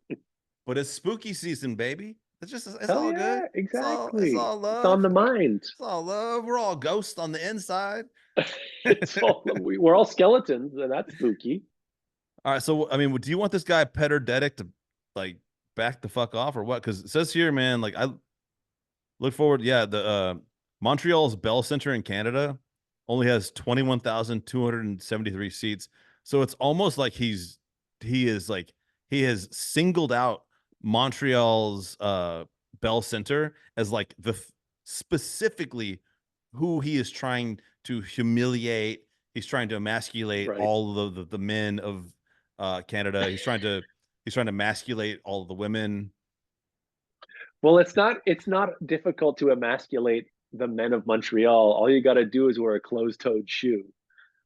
but it's spooky season, baby. It's Hell all good. yeah, It's exactly. all It's on love. the mind. It's all love. We're all ghosts on the inside. It's all we're all skeletons, and that's spooky. All right, so I mean, do you want this guy Petter Dedic to like back the fuck off or what? Because it says here, man, like I look forward. Yeah, the Montreal's Bell Center in Canada only has 21,273 seats, so it's almost like he is like he has singled out Montreal's Bell Center as like specifically who he is trying to humiliate. He's trying to emasculate Right. all of the men of Canada. He's trying to emasculate all of the women. Well, it's not difficult to emasculate the men of Montreal. All you got to do is wear a closed-toed shoe.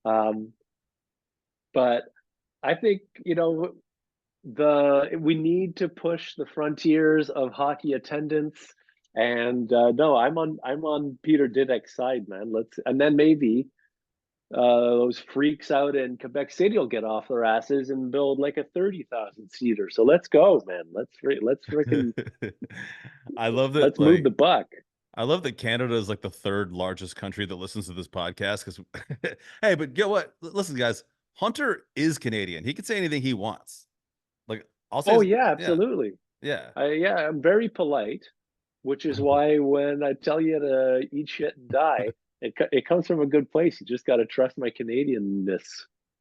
Um, but I think, the we need to push the frontiers of hockey attendance. And no, I'm on Peter Didek's side, man. And then maybe those freaks out in Quebec City will get off their asses and build like a 30,000 seater. So let's go, man. Let's freaking I love that. let's move Like, the buck. I love that Canada is like the third largest country that listens to this podcast. Because, hey, but get what? Listen, guys, Hunter is Canadian. He can say anything he wants. Like, I'll say, Oh yeah, yeah, absolutely. yeah. Yeah, I'm very polite, which is why when I tell you to eat shit and die, it comes from a good place. You just got to trust my Canadianness.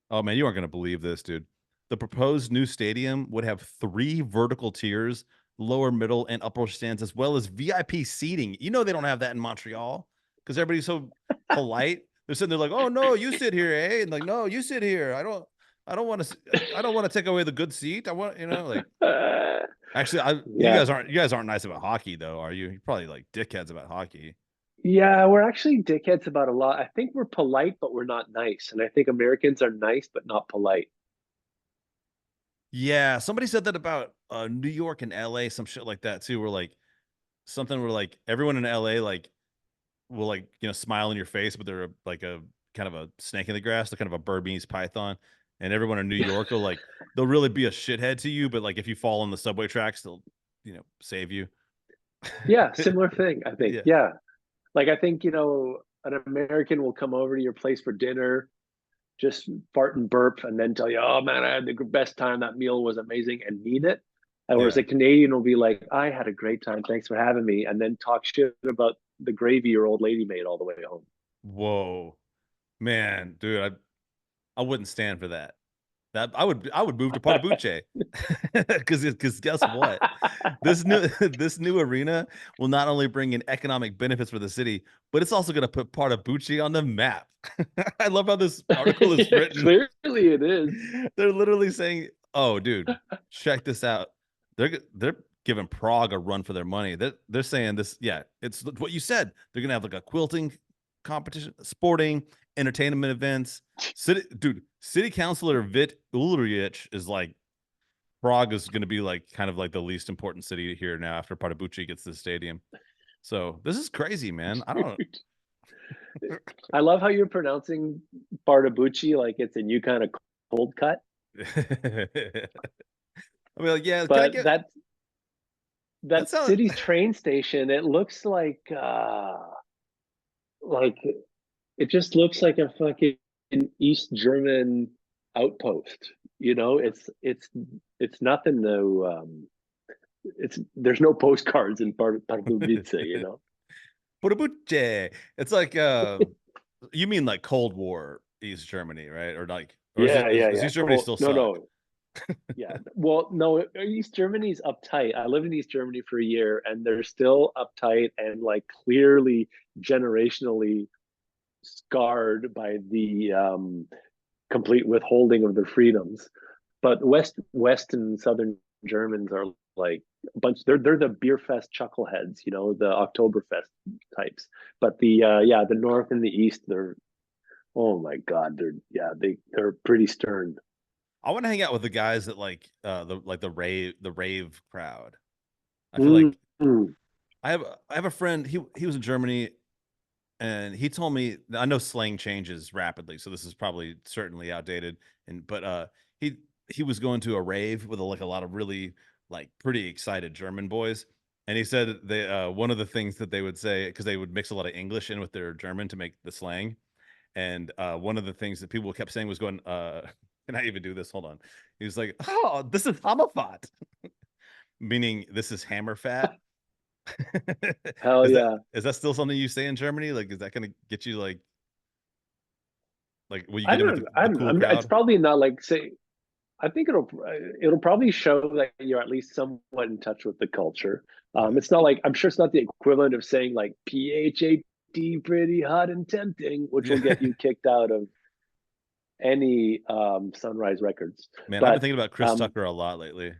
Oh man, you aren't gonna believe this, dude. The proposed new stadium would have 3 vertical tiers, lower, middle, and upper stands, as well as VIP seating. You know they don't have that in Montreal because everybody's so polite. They're sitting there like, "Oh no, you sit here, eh?" And like, "No, you sit here. I don't want to take away the good seat. I want, like." Actually, Yeah, you guys aren't nice about hockey though, are you? You're probably like dickheads about hockey. yeah, we're actually dickheads about a lot. I think we're polite, but we're not nice, and I think Americans are nice but not polite. Yeah, somebody said that about New York and LA, some shit like that too. Where like something where like everyone in LA like will like smile in your face, but they're like a kind of a snake in the grass, they're kind of a Burmese python. And everyone in New York will like they'll really be a shithead to you, but like if you fall on the subway tracks, they'll save you. Yeah, similar thing, I think. Yeah. Yeah. Like I think, an American will come over to your place for dinner, just fart and burp, and then tell you, "Oh man, I had the best time. That meal was amazing," and mean it. And whereas Yeah. a Canadian will be like, "I had a great time. Thanks for having me," and then talk shit about the gravy your old lady made all the way home. Whoa, man, dude, I wouldn't stand for that. That I would move to Pardubuce because guess what? This new arena will not only bring in economic benefits for the city, but it's also going to put Pardubuce on the map. I love how this article is written. Clearly, it is. They're literally saying, "Oh, dude, check this out. They're giving Prague a run for their money. They're saying this. Yeah, it's what you said. They're gonna have like a quilting competition, sporting, entertainment events. City Councilor Vit Ulrich is like Prague is going to be like kind of like the least important city here now after Pardubice gets this stadium. So this is crazy, man. I don't. I love how you're pronouncing Bartabucci like it's a new kind of cold cut. I mean, like, yeah, can I But get that that sound? city's train station, it looks like it just looks like a fucking East German outpost. It's nothing to it's there's no postcards in Pardubice. Pardubice. It's like you mean like Cold War East Germany, right? Or Yeah, yeah, is yeah. East Germany Cool. still No, suck? no. Yeah. Well, no, East Germany's uptight. I lived in East Germany for a year and they're still uptight and like clearly generationally scarred by the complete withholding of their freedoms. But West and Southern Germans are like a bunch. They're the beer fest chuckleheads, you know, the Oktoberfest types. But the the North and the East, they're, oh my God, they're pretty stern. I want to hang out with the guys that like the rave crowd. I feel like Mm-hmm. I have a friend. He was in Germany, and he told me, I know slang changes rapidly, so this is probably certainly outdated. But he he was going to a rave with like a lot of really like pretty excited German boys, and he said they one of the things that they would say, because they would mix a lot of English in with their German to make the slang, and one of the things that people kept saying was going, can I even do this? Hold on. He was like, "Oh, this is Hammerfat," meaning this is hammer fat. Hell Is that yeah. is that still something you say in Germany? Like, is that gonna get you like will you I get in with don't, the I don't, cool it's crowd? probably not like say, I think it'll probably show that you're at least somewhat in touch with the culture. Okay. It's not like, I'm sure it's not the equivalent of saying like PHAT, pretty hot and tempting, which will Yeah. get you kicked out of any Sunrise Records. Man, I've been But thinking about Chris um, Tucker a lot lately.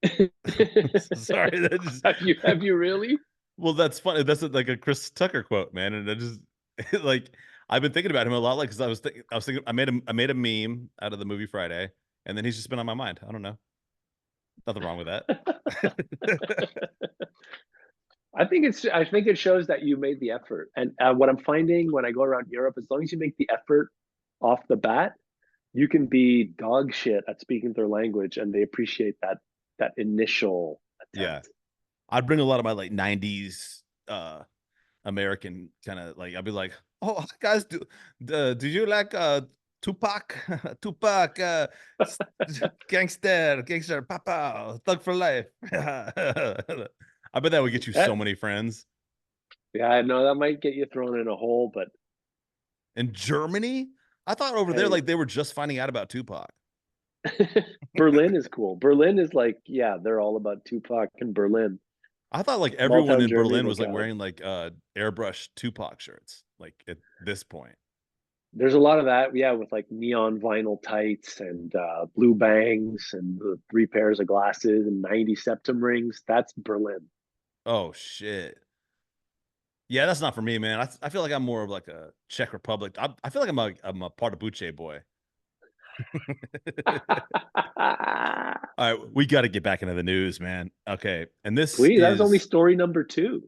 have Sorry, that just you really? well, that's funny. That's like a Chris Tucker quote, man. And I just like I've been thinking about him a lot, like because I was thinking I made a meme out of the movie Friday, and then he's just been on my mind. I don't know. Nothing wrong with that. I think it shows that you made the effort. And what I'm finding when I go around Europe, as long as you make the effort off the bat, you can be dog shit at speaking their language, and they appreciate that initial Yeah. attempt. I'd bring a lot of my like 90s American kind of like I'd be like, "Oh, guys, do you like Tupac? Tupac s- gangster, papa, thug for life." I bet that would get you so That, many friends. yeah, I know that might get you thrown in a hole, but In Germany, I thought over there hey, like they were just finding out about Tupac. Berlin is cool. Berlin is like, yeah, they're all about Tupac in Berlin. I thought like Small everyone town in Germany, Berlin look was like out. wearing like airbrush Tupac shirts like at this point. There's a lot of that, yeah, with like neon vinyl tights and blue bangs and the 3 pairs of glasses and 90 septum rings. That's Berlin. Oh shit. Yeah, that's not for me, man. I feel like I'm more of like a Czech Republic. I feel like I'm a part of Buche boy. All right, we got to get back into the news, man. Okay, and this Please, that was only is story number two.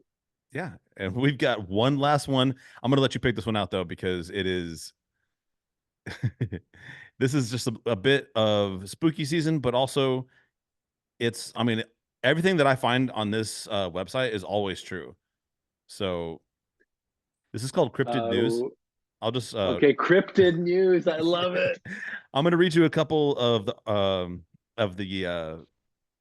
yeah, and we've got one last one. I'm gonna let you pick this one out though because it is this is just a bit of spooky season, but also it's I mean everything that I find on this website is always true. So this is called Cryptid News. Uh, I'll just okay, cryptid news. I love it. I'm gonna read you a couple of the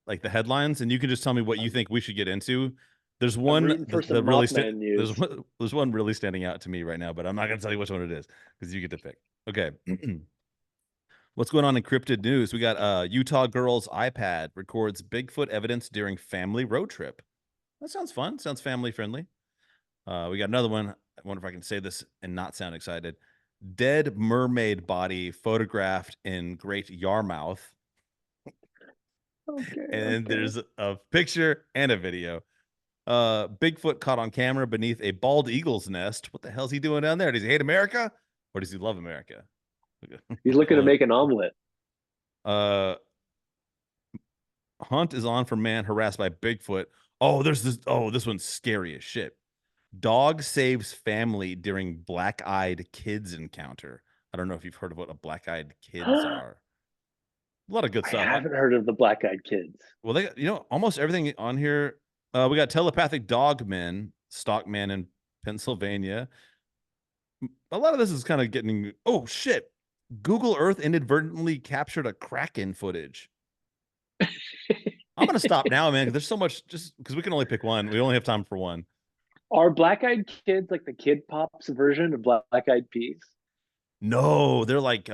like the headlines, and you can just tell me what you I'm, think we should get into. There's I'm one rooting for some that really Mothman news. there's one really standing out to me right now, but I'm not gonna tell you which one it is because you get to pick. Okay. What's going on in cryptid news? We got Utah girl's iPad records Bigfoot evidence during family road trip. That sounds fun. Sounds family friendly. We got another one. I wonder if I can say this and not sound excited. Dead mermaid body photographed in Great Yarmouth. Okay, And okay. there's a picture and a video. Bigfoot caught on camera beneath a bald eagle's nest. What the hell's he doing down there? Does he hate America or does he love America? He's looking to Well, make an omelet. uh, hunt is on for man harassed by Bigfoot. Oh, there's this. Oh, this one's scary as shit. Dog saves family during black-eyed kids encounter. I don't know if you've heard of what a black-eyed kids I are. A lot of good stuff. haven't heard of the black eyed kids. Well, they almost everything on here. We got telepathic dog men, stockman in Pennsylvania. A lot of this is kind of getting. Oh shit! Google Earth inadvertently captured a Kraken footage. I'm gonna stop now, man. 'Cause there's so much. Just because we can only pick one, we only have time for one. Are black eyed kids like the Kid Pops version of black eyed peas? No, they're like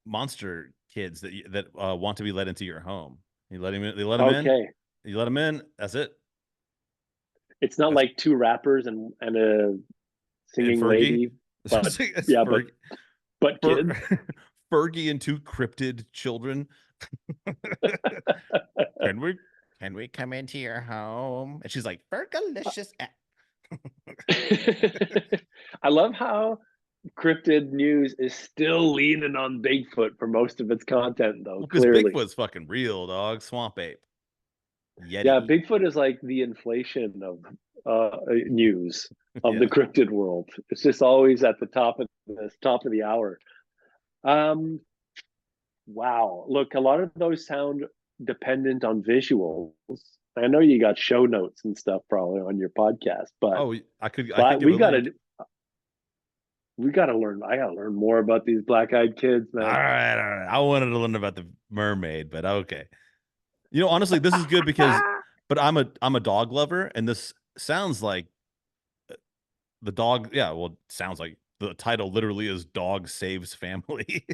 monster kids that want to be let into your home. You let him in. They let him in. Okay. You let him in. That's it. It's not That's like two rappers and a and singing Fergie. lady, but It's yeah, Fergie. but kids. Fergie and two cryptid children. Can we? Can we come into your home? And she's like, Fergalicious. I love how Cryptid News is still leaning on Bigfoot for most of its content, though. Because Clearly, Bigfoot's fucking real, dog. Swamp ape. yeah, Yeti. Bigfoot is like the inflation of news of the Yeah. cryptid world. It's just always at the top of the hour. Wow. Look, a lot of those sound dependent on visuals. I know you got show notes and stuff probably on your podcast, but Oh, I could give we a link. gotta learn. I gotta learn more about these black-eyed kids, All man. right, all right. I wanted to learn about the mermaid, but okay. You know, honestly, this is good because, but I'm a dog lover, and this sounds like the dog. Yeah, well, it sounds like the title literally is "Dog Saves Family."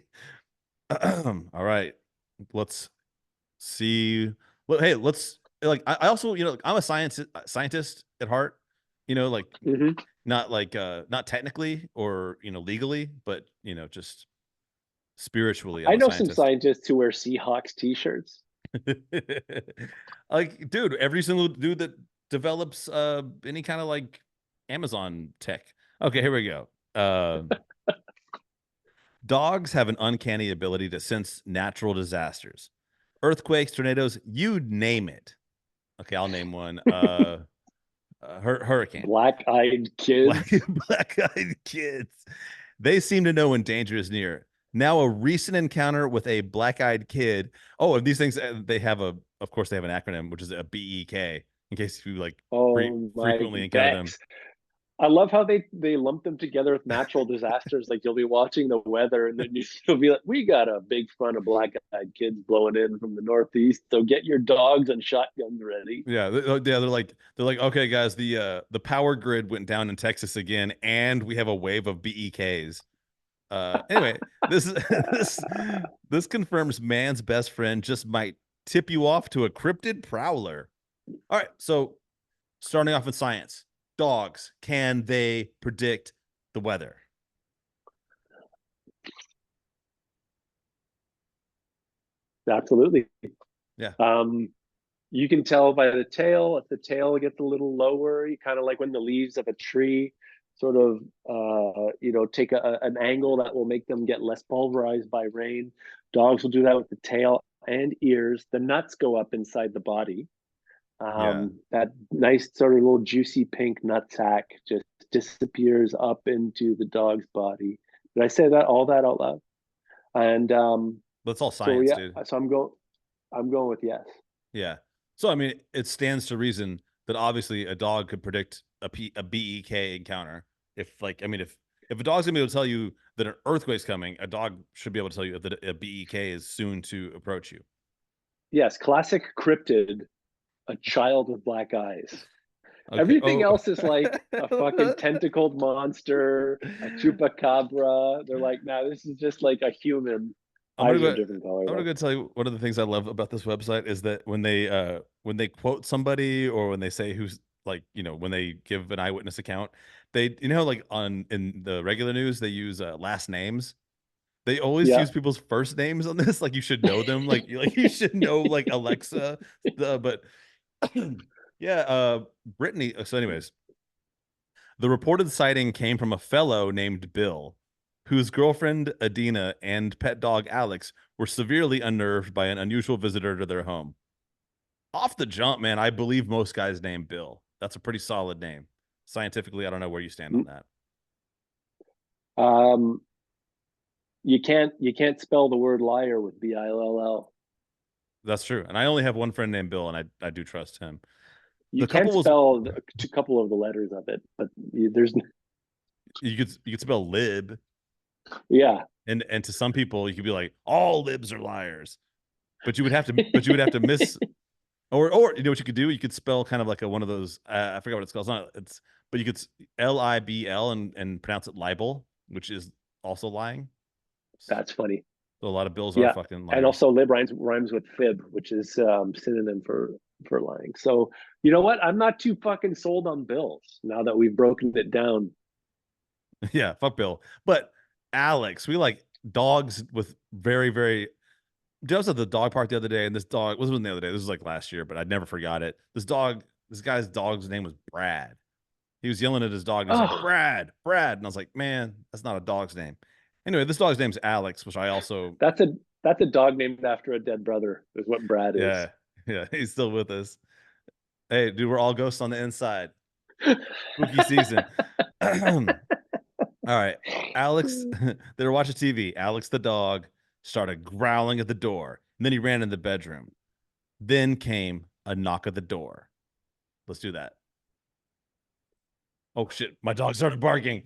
All right, let's see. Well, hey, let's like. I also, I'm a scientist at heart. Like Mhm. not like not technically or legally, but just spiritually, I'm I a know some scientist. scientists who wear Seahawks t-shirts. Like, dude, every single dude that develops any kind of like Amazon tech. Okay, here we go. Dogs have an uncanny ability to sense natural disasters, earthquakes, tornadoes, you name it. Okay, I'll name one. Hurricane. Black-eyed Black kids. black-eyed kids. They seem to know when danger is near. Now, a recent encounter with a black-eyed kid. Oh, and these things they have of course, they have an acronym, which is a BEK, in case you like Oh my frequently encounter them. Bex. I love how they lump them together with natural disasters. Like you'll be watching the weather, and then you'll be like, "We got a big front of black-eyed kids blowing in from the northeast, so get your dogs and shotguns ready." Yeah, they're like, okay, guys, the power grid went down in Texas again, and we have a wave of BEKs. Anyway, this this this confirms man's best friend just might tip you off to a cryptid prowler. All right, so starting off in science, dogs, can they predict the weather? Absolutely. Yeah, Um, you can tell by the tail. If the tail gets a little lower, you kind of like when the leaves of a tree sort of take an angle that will make them get less pulverized by rain. Dogs will do that with the tail and ears. The nuts go up inside the body. yeah. That nice sort of little juicy pink nut sack just disappears up into the dog's body. Did I say that all that out loud? And That's all so science, yeah, dude. so I'm going with yes. Yeah. So I mean, it stands to reason that obviously a dog could predict a BEK encounter. If like, I mean, if a dog's gonna be able to tell you that an earthquake's coming, a dog should be able to tell you that a BEK is soon to approach you. Yes, classic cryptid, a child with black eyes. Okay. Everything Oh, else is like a fucking tentacled monster, a chupacabra. They're like, nah, this is just like a human. I'm gonna Eyes are a go. different color I'm gonna though. go tell you one of the things I love about this website is that when they quote somebody or when they say who's like when they give an eyewitness account, they like on in the regular news they use last names. They always Yeah. use people's first names on this. Like you should know them. Like you should know like Alexa. But yeah, Brittany. So, anyways, the reported sighting came from a fellow named Bill, whose girlfriend Adina and pet dog Alex were severely unnerved by an unusual visitor to their home. Off the jump, man, I believe most guys named Bill. That's a pretty solid name. Scientifically, I don't know where you stand on that. Um, you can't spell the word liar with Bill. That's true. And I only have one friend named Bill, and I do trust him. You The can couple was spell a couple of the letters of it, but there's you could spell lib, yeah. and to some people you could be like all libs are liars, but you would have to miss or you know what you could do? You could spell kind of like one of those. I forgot what it's called. It's but you could LIBL and pronounce it libel, which is also lying. That's funny. So a lot of bills are Yeah, fucking and liars. also lib rhymes with fib, which is synonym for lying. So you know what? I'm not too fucking sold on bills now that we've broken it down. Yeah, fuck Bill. But Alex, we like dogs with very, very Dude, I was at the dog park the other day, and this dog wasn't the other day. This was like last year, but I never forgot it. This guy's dog's name was Brad. He was yelling at his dog, and he's like, Oh, Brad, Brad. And I was like, man, that's not a dog's name. Anyway, this dog's name's Alex, which I also, that's a dog named after a dead brother, is what Brad is. yeah, yeah, he's still with us. Hey, dude, we're all ghosts on the inside. Spooky season. All right. Alex, they were watching TV. Alex, the dog, started growling at the door. And then he ran in the bedroom. Then came a knock at the door. Let's do that. Oh, shit. My dog started barking.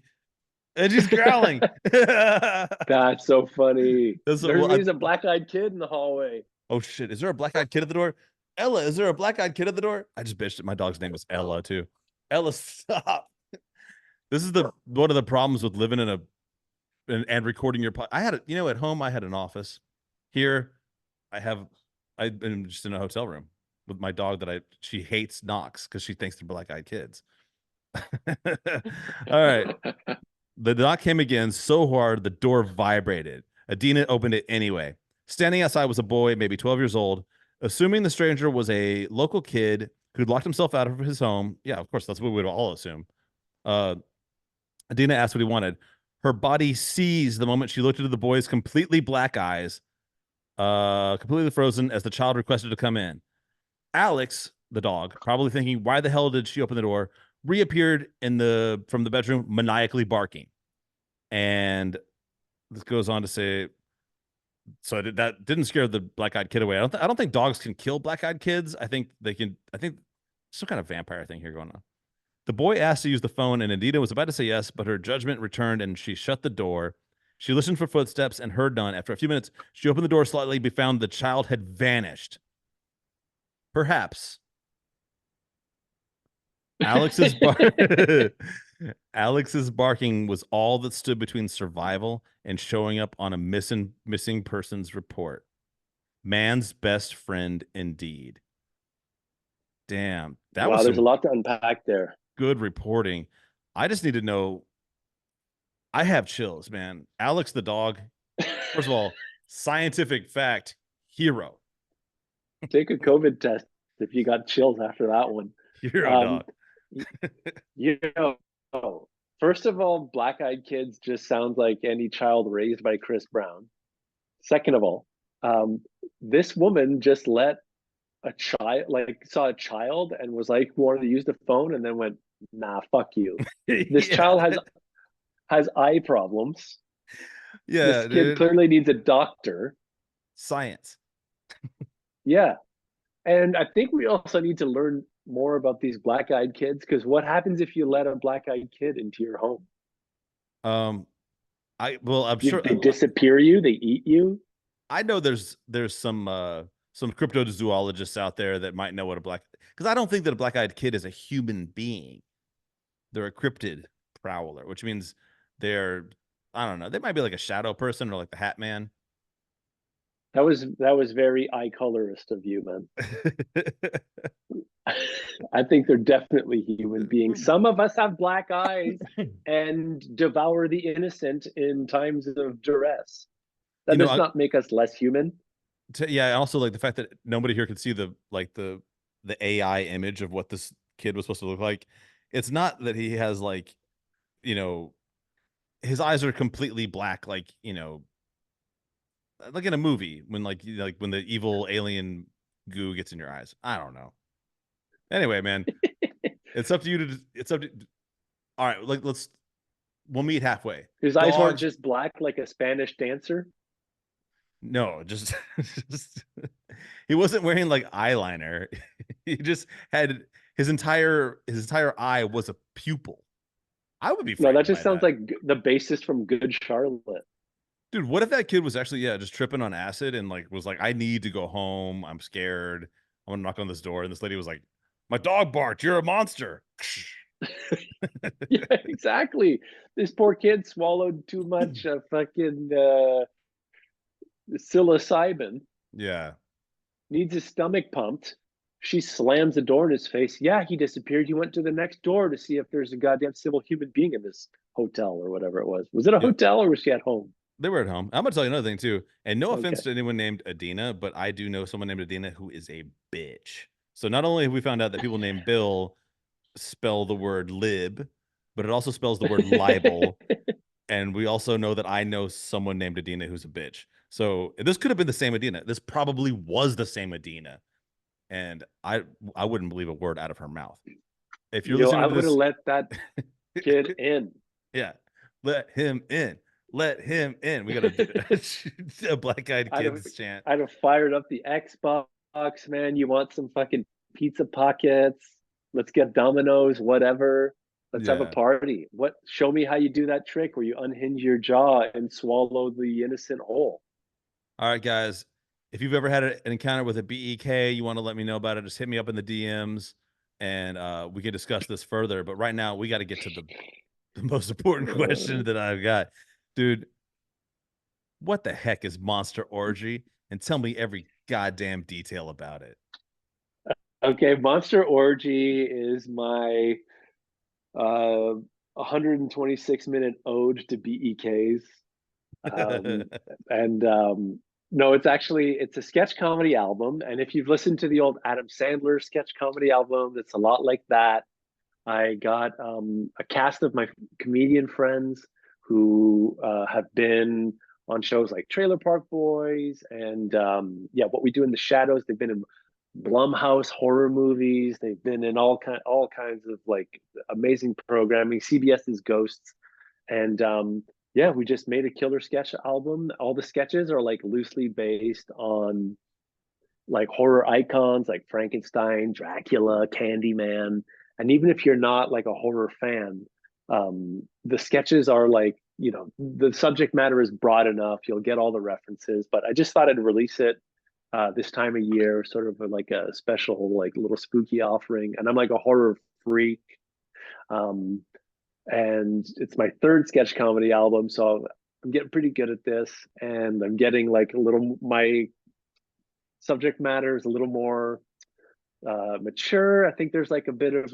And she's growling. That's so funny. There's There's a black-eyed kid in the hallway. Oh, shit. Is there a black-eyed kid at the door? Ella, is there a black-eyed kid at the door? I just bitched it. My dog's name was Ella, too. Ella, stop. This is one of the problems with living in and recording your I had at home I had an office. Here I've been just in a hotel room with my dog that she hates knocks because she thinks they're black-eyed kids. All right. The knock came again so hard the door vibrated. Adina opened it anyway. Standing outside was a boy, maybe 12 years old. Assuming the stranger was a local kid who'd locked himself out of his home. Yeah, of course, that's what we would all assume. Adina asked what he wanted. Her body seized the moment she looked into the boy's completely black eyes, completely frozen as the child requested to come in. Alex, the dog, probably thinking, why the hell did she open the door, reappeared from the bedroom, maniacally barking. And this goes on to say, so that didn't scare the black-eyed kid away. I don't think dogs can kill black-eyed kids. I think some kind of vampire thing here going on. The boy asked to use the phone, and Adina was about to say yes, but her judgment returned, and she shut the door. She listened for footsteps and heard none. After a few minutes, she opened the door slightly, but found the child had vanished. Perhaps Alex's barking was all that stood between survival and showing up on a missing persons report. Man's best friend indeed. Damn, that was Wow, there's a lot to unpack there. Good reporting. I just need to know. I have chills, man. Alex the dog. First of all, scientific fact, hero. Take a COVID test if you got chills after that one. Hero dog. You know, first of all, black-eyed kids just sounds like any child raised by Chris Brown. Second of all, this woman just let a child, like, saw a child and was like, wanted to use the phone, and then went, nah, fuck you. This child has eye problems. Yeah, this kid clearly needs a doctor. Science. Yeah. And I think we also need to learn more about these black-eyed kids, because what happens if you let a black-eyed kid into your home? I'm sure they disappear you, they eat you. I know there's some cryptozoologists out there that might know what because I don't think that a black-eyed kid is a human being. They're a cryptid prowler, which means I don't know, they might be like a shadow person or like the Hat Man. That was very eye colorist of you, man. I think they're definitely human beings. Some of us have black eyes and devour the innocent in times of duress. That does not make us less human. Yeah, also like the fact that nobody here could see the AI image of what this kid was supposed to look like. It's not that he has like, his eyes are completely black, like like in a movie when when the evil alien goo gets in your eyes. I don't know. Anyway, man, it's up to you all right, we'll meet halfway. His eyes weren't just black like a Spanish dancer. No, just he wasn't wearing like eyeliner. He just had his entire eye was a pupil. I would be. No, that just sounds like the bassist from Good Charlotte. Dude, what if that kid was actually just tripping on acid and was like, I need to go home. I'm scared. I'm gonna knock on this door, and this lady was like, my dog barked. You're a monster. Yeah, exactly. This poor kid swallowed too much fucking psilocybin. Yeah. Needs his stomach pumped. She slams the door in his face. Yeah, he disappeared. He went to the next door to see if there's a goddamn civil human being in this hotel or whatever it was. Was it a hotel or was she at home? They were at home. I'm gonna tell you another thing too. And no offense Okay. to anyone named Adina, but I do know someone named Adina who is a bitch. So not only have we found out that people named Bill spell the word lib, but it also spells the word libel. And we also know that I know someone named Adina who's a bitch. So this could have been the same Adina. This probably was the same Adina. And I wouldn't believe a word out of her mouth. If you're I listening to would have this, let that kid in. yeah, let him in. Let him in. We got a black eyed I'd have, kids chant. I'd have fired up the Xbox, man. You want some fucking pizza pockets? Let's get Domino's, whatever. Let's have a Yeah. party. What? Show me how you do that trick where you unhinge your jaw and swallow the innocent whole. All right, guys. If you've ever had an encounter with a BEK, you want to let me know about it, just hit me up in the DMs and we can discuss this further. But right now, we got to get to the most important question that I've got. Dude, what the heck is Monster Orgy? And tell me every goddamn detail about it. Okay, Monster Orgy is my 126-minute ode to BEKs. Um, and no, it's a sketch comedy album. And if you've listened to the old Adam Sandler sketch comedy album, it's a lot like that. I got a cast of my comedian friends who have been on shows like Trailer Park Boys and yeah, What We Do in the Shadows. They've been in Blumhouse horror movies. They've been in all kinds of like amazing programming. CBS's Ghosts, and yeah, we just made a killer sketch album. All the sketches are like loosely based on like horror icons like Frankenstein, Dracula, Candyman. And even if you're not like a horror fan, the sketches are like, the subject matter is broad enough. You'll get all the references. But I just thought I'd release it this time of year, sort of like a special, like little spooky offering. And I'm like a horror freak. Um, and it's my third sketch comedy album. So I'm getting pretty good at this. And I'm getting like my subject matter is a little more mature. I think there's like a bit of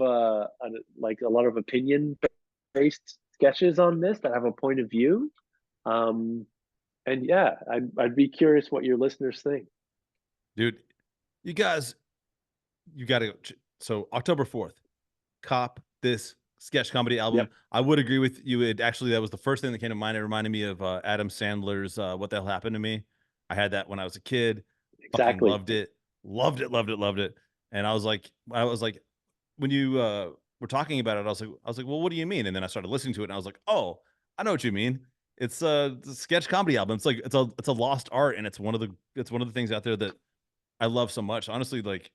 like a lot of opinion based sketches on this that have a point of view. Um, and yeah, I'd be curious what your listeners think. Dude, you guys, you got to go. So October 4th, cop this sketch comedy album. Yep, I would agree with you. It actually, that was the first thing that came to mind. It reminded me of Adam Sandler's What the Hell Happened to Me. I had that when I was a kid. Fucking exactly. loved it. Loved it, loved it, loved it. And I was like, when you were talking about it, I was like, well, what do you mean? And then I started listening to it and I was like, oh, I know what you mean. It's a sketch comedy album. It's like it's a lost art, and it's one of the things out there that I love so much. Honestly, like,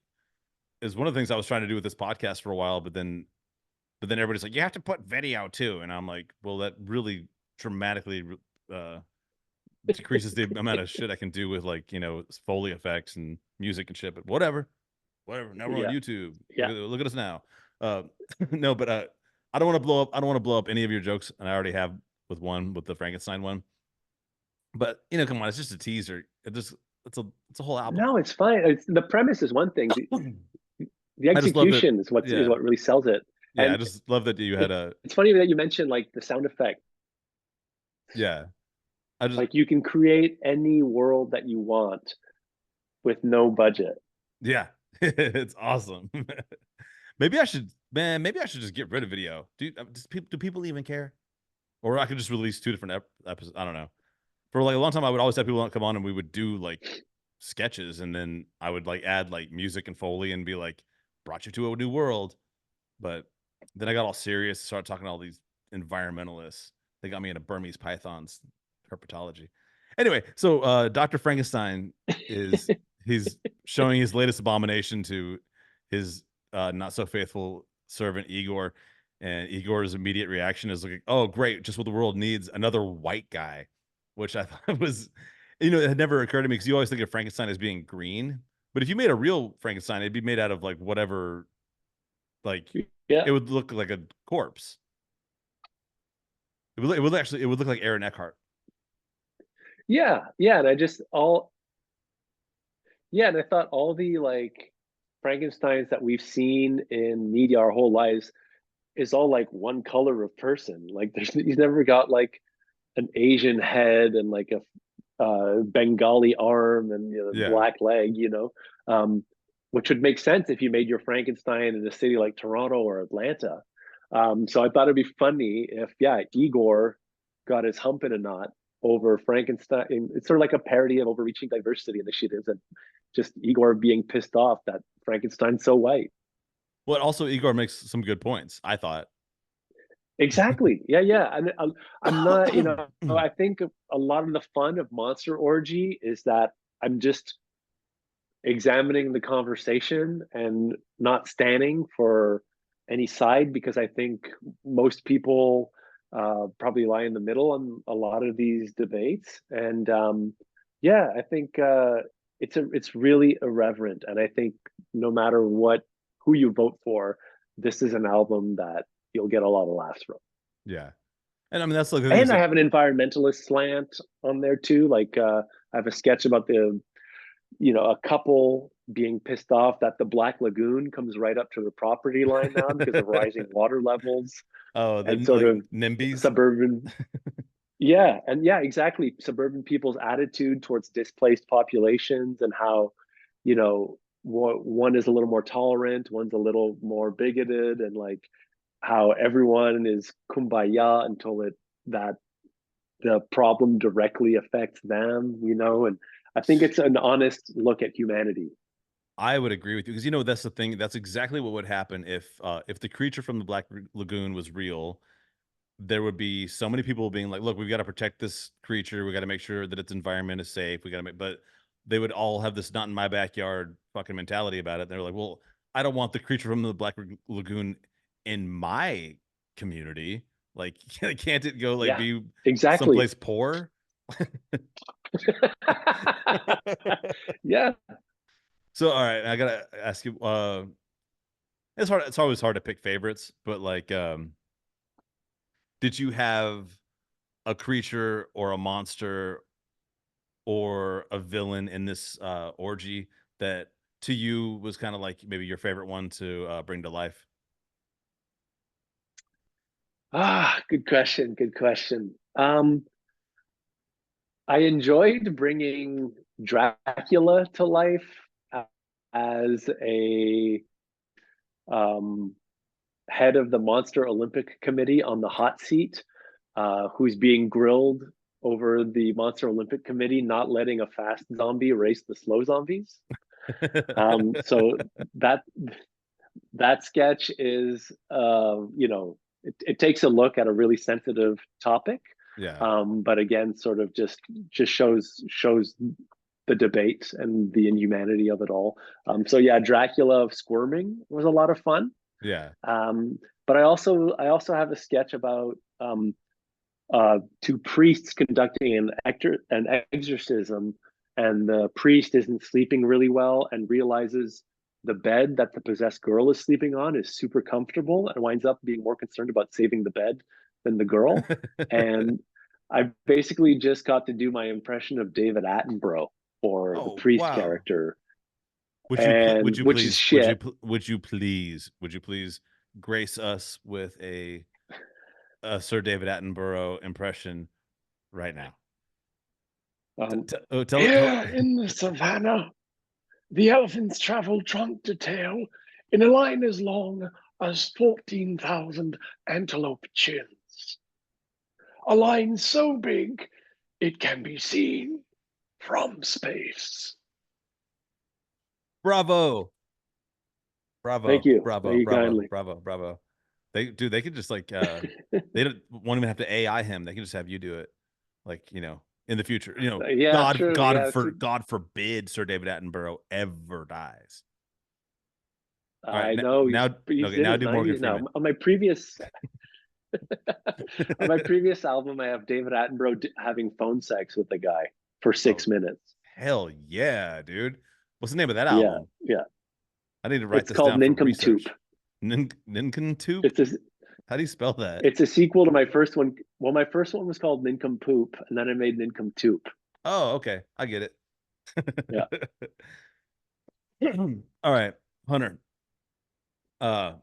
is one of the things I was trying to do with this podcast for a while, but then everybody's like, you have to put video too, and I'm like, well, that really dramatically uh decreases the amount of shit I can do with, like, Foley effects and music and shit. But whatever. Now we're on Yeah, YouTube. yeah. Look at us now. Uh, no, but I don't want to blow up. I don't want to blow up any of your jokes, and I already have with the Frankenstein one. But come on, it's just a teaser. It's a whole album. No, it's fine. The premise is one thing. The I just love that. execution is Yeah, what really sells it. yeah. I And just love that you had a it's funny that you mentioned like the sound effect. yeah. I just Like you can create any world that you want with no budget. Yeah, it's awesome. Maybe I should just get rid of video. Do people even care? Or I could just release two different episodes. I don't know. For like a long time, I would always have people come on and we would do like sketches, and then I would like add like music and Foley and be like, brought you to a new world. But then I got all serious, started talking to all these environmentalists. They got me into Burmese pythons herpetology. Anyway, so Dr. Frankenstein is he's showing his latest abomination to his not so faithful servant Igor, and Igor's immediate reaction is like, "Oh, great! Just what the world needs, another white guy," which I thought was, it had never occurred to me because you always think of Frankenstein as being green, but if you made a real Frankenstein, it'd be made out of like whatever, like Yeah. it would look like a corpse. It would look like Aaron Eckhart. Yeah. Yeah. And I just all yeah, and I thought all the like Frankensteins that we've seen in media our whole lives is all like one color of person. Like there's he's never got like an Asian head and like a Bengali arm and Yeah. black leg, which would make sense if you made your Frankenstein in a city like Toronto or Atlanta. So I thought it'd be funny if, yeah, Igor got his hump in a knot over Frankenstein. It's sort of like a parody of overreaching diversity initiatives and just Igor being pissed off that Frankenstein's so white. Well, also Igor makes some good points, I thought. Exactly. Yeah, yeah. And I'm not, I think a lot of the fun of Monster Orgy is that I'm just examining the conversation and not standing for any side because I think most people probably lie in the middle on a lot of these debates. And yeah, I think it's really irreverent. And I think no matter who you vote for, this is an album that you'll get a lot of laughs from. Yeah. And I mean, that's like the thing is And I like, have an environmentalist slant on there too. Like I have a sketch about a couple being pissed off that the Black Lagoon comes right up to the property line now because of rising water levels oh, the and sort like of NIMBYs. suburban. Yeah, and yeah, exactly. Suburban people's attitude towards displaced populations and how, one is a little more tolerant, one's a little more bigoted, and like how everyone is kumbaya until that the problem directly affects them, and I think it's an honest look at humanity. I would agree with you because that's the thing. That's exactly what would happen if the creature from the Lagoon was real. There would be so many people being like, "Look, we've got to protect this creature. We got to make sure that its environment is safe. We got to make," but they would all have this "not in my backyard" fucking mentality about it. They're like, "Well, I don't want the creature from the Lagoon in my community. Like, can't it go like Yeah, be exactly. someplace poor?" Yeah. So, all right, I gotta ask you. It's hard. It's always hard to pick favorites, but like, did you have a creature or a monster or a villain in this orgy that to you was kind of like maybe your favorite one to bring to life? Good question. Good question. I enjoyed bringing Dracula to life as a um, head of the Monster Olympic Committee on the hot seat, who's being grilled over the Monster Olympic Committee not letting a fast zombie race the slow zombies. So that sketch is, it takes a look at a really sensitive topic, Yeah, but again, sort of just shows the debate and the inhumanity of it all. So yeah, Dracula squirming was a lot of fun. yeah. But I also have a sketch about two priests conducting an exorcism, and the priest isn't sleeping really well and realizes the bed that the possessed girl is sleeping on is super comfortable and winds up being more concerned about saving the bed than the girl. And I basically just got to do my impression of David Attenborough or the Oh priest wow. character, Would and you which is please would you shit. would you please grace us with a Sir David Attenborough impression right now? Um, Tell. Here in the savannah, the elephants travel trunk to tail in a line as long as 14,000 antelope chins. A line so big it can be seen from space. Bravo. Thank Bravo, you. Thank bravo, you bravo, kindly. bravo, bravo. They could just like won't even have to AI him. They can just have you do it. Like, in the future, Yeah, true. Yeah, God forbid Sir David Attenborough ever dies. All right, I know he's okay, in now his do Morgan 90s now. Freeman. On my previous on my previous album, I have David Attenborough having phone sex with the guy for Oh, 6 minutes. hell yeah, dude. What's the name of that Yeah, album? yeah. I need to write It's this called down for Nincompoop. research. Nincompoop? It's a How do you spell that? It's a sequel to my first one. Well, my first one was called Nincompoop, and then I made Nincomtoop. Oh, okay. I get Yeah. it. All right, Hunter. Uh,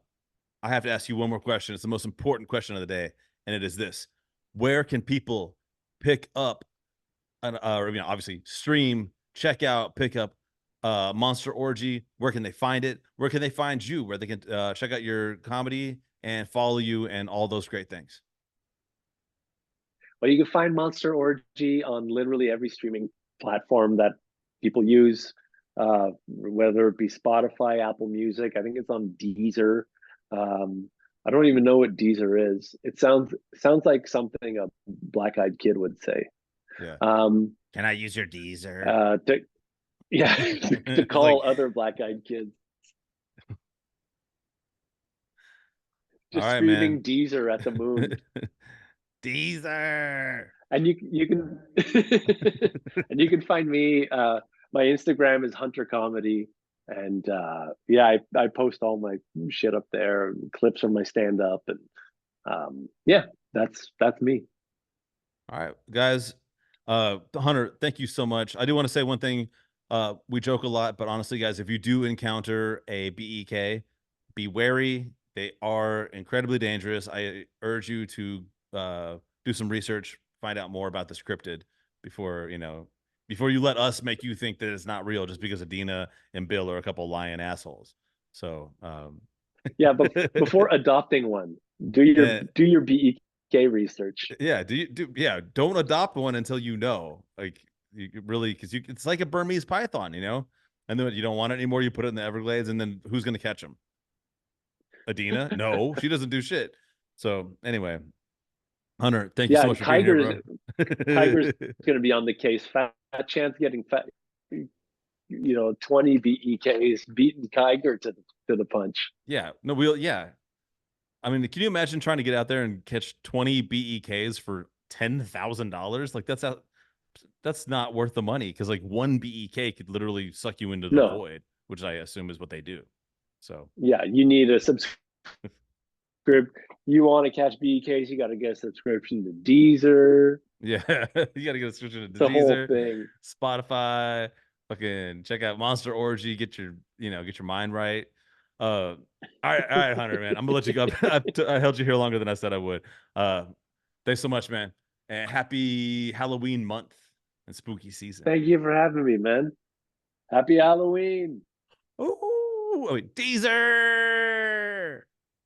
I have to ask you one more question. It's the most important question of the day, and it is this: where can people pick up obviously stream, check out, pick up Monster Orgy, where can they find it? Where can they find you? Where they can check out your comedy and follow you and all those great things? Well, you can find Monster Orgy on literally every streaming platform that people use, whether it be Spotify, Apple Music. I think it's on Deezer. I don't even know what Deezer is. It sounds like something a black-eyed kid would say. Yeah. Um, Can I use your Deezer? Yeah, to call like, other black-eyed kids. Just all right, screaming man. Deezer at the moon. Deezer. And you can and you can find me. My Instagram is Hunter Comedy, and yeah, I post all my shit up there, clips from my stand up, and yeah, that's me. All right, guys. Hunter, thank you so much. I do want to say one thing. We joke a lot, but honestly, guys, if you do encounter a BEK, be wary. They are incredibly dangerous. I urge you to do some research, find out more about this cryptid before you let us make you think that it's not real just because Adina and Bill are a couple lying assholes. So yeah, but before adopting one, do your BEK research. Yeah, don't adopt one until you know, like, you really, because it's like a Burmese python, and then you don't want it anymore, you put it in the Everglades, and then who's going to catch them? Adina? No, she doesn't do shit. So anyway, Hunter, thank you so much for being here, bro. Tiger's going to be on the case. Fat chance getting 20 BEKs beating Tiger to the punch. Yeah, no, I mean, can you imagine trying to get out there and catch 20 BEKs for $10,000? Like, that's not worth the money, because like one BEK could literally suck you into the void, which I assume is what they do. So yeah, you need a subscription. You want to catch BEKs, you got to get a subscription to Deezer. Yeah, you got to get a subscription to the Deezer, whole thing. Spotify, fucking check out Monster Orgy, get your mind right. All right, Hunter, man, I'm gonna let you go. I held you here longer than I said I would. Thanks so much, man, and happy Halloween month and spooky season. Thank you for having me, man. Happy Halloween. Ooh, wait, Deezer.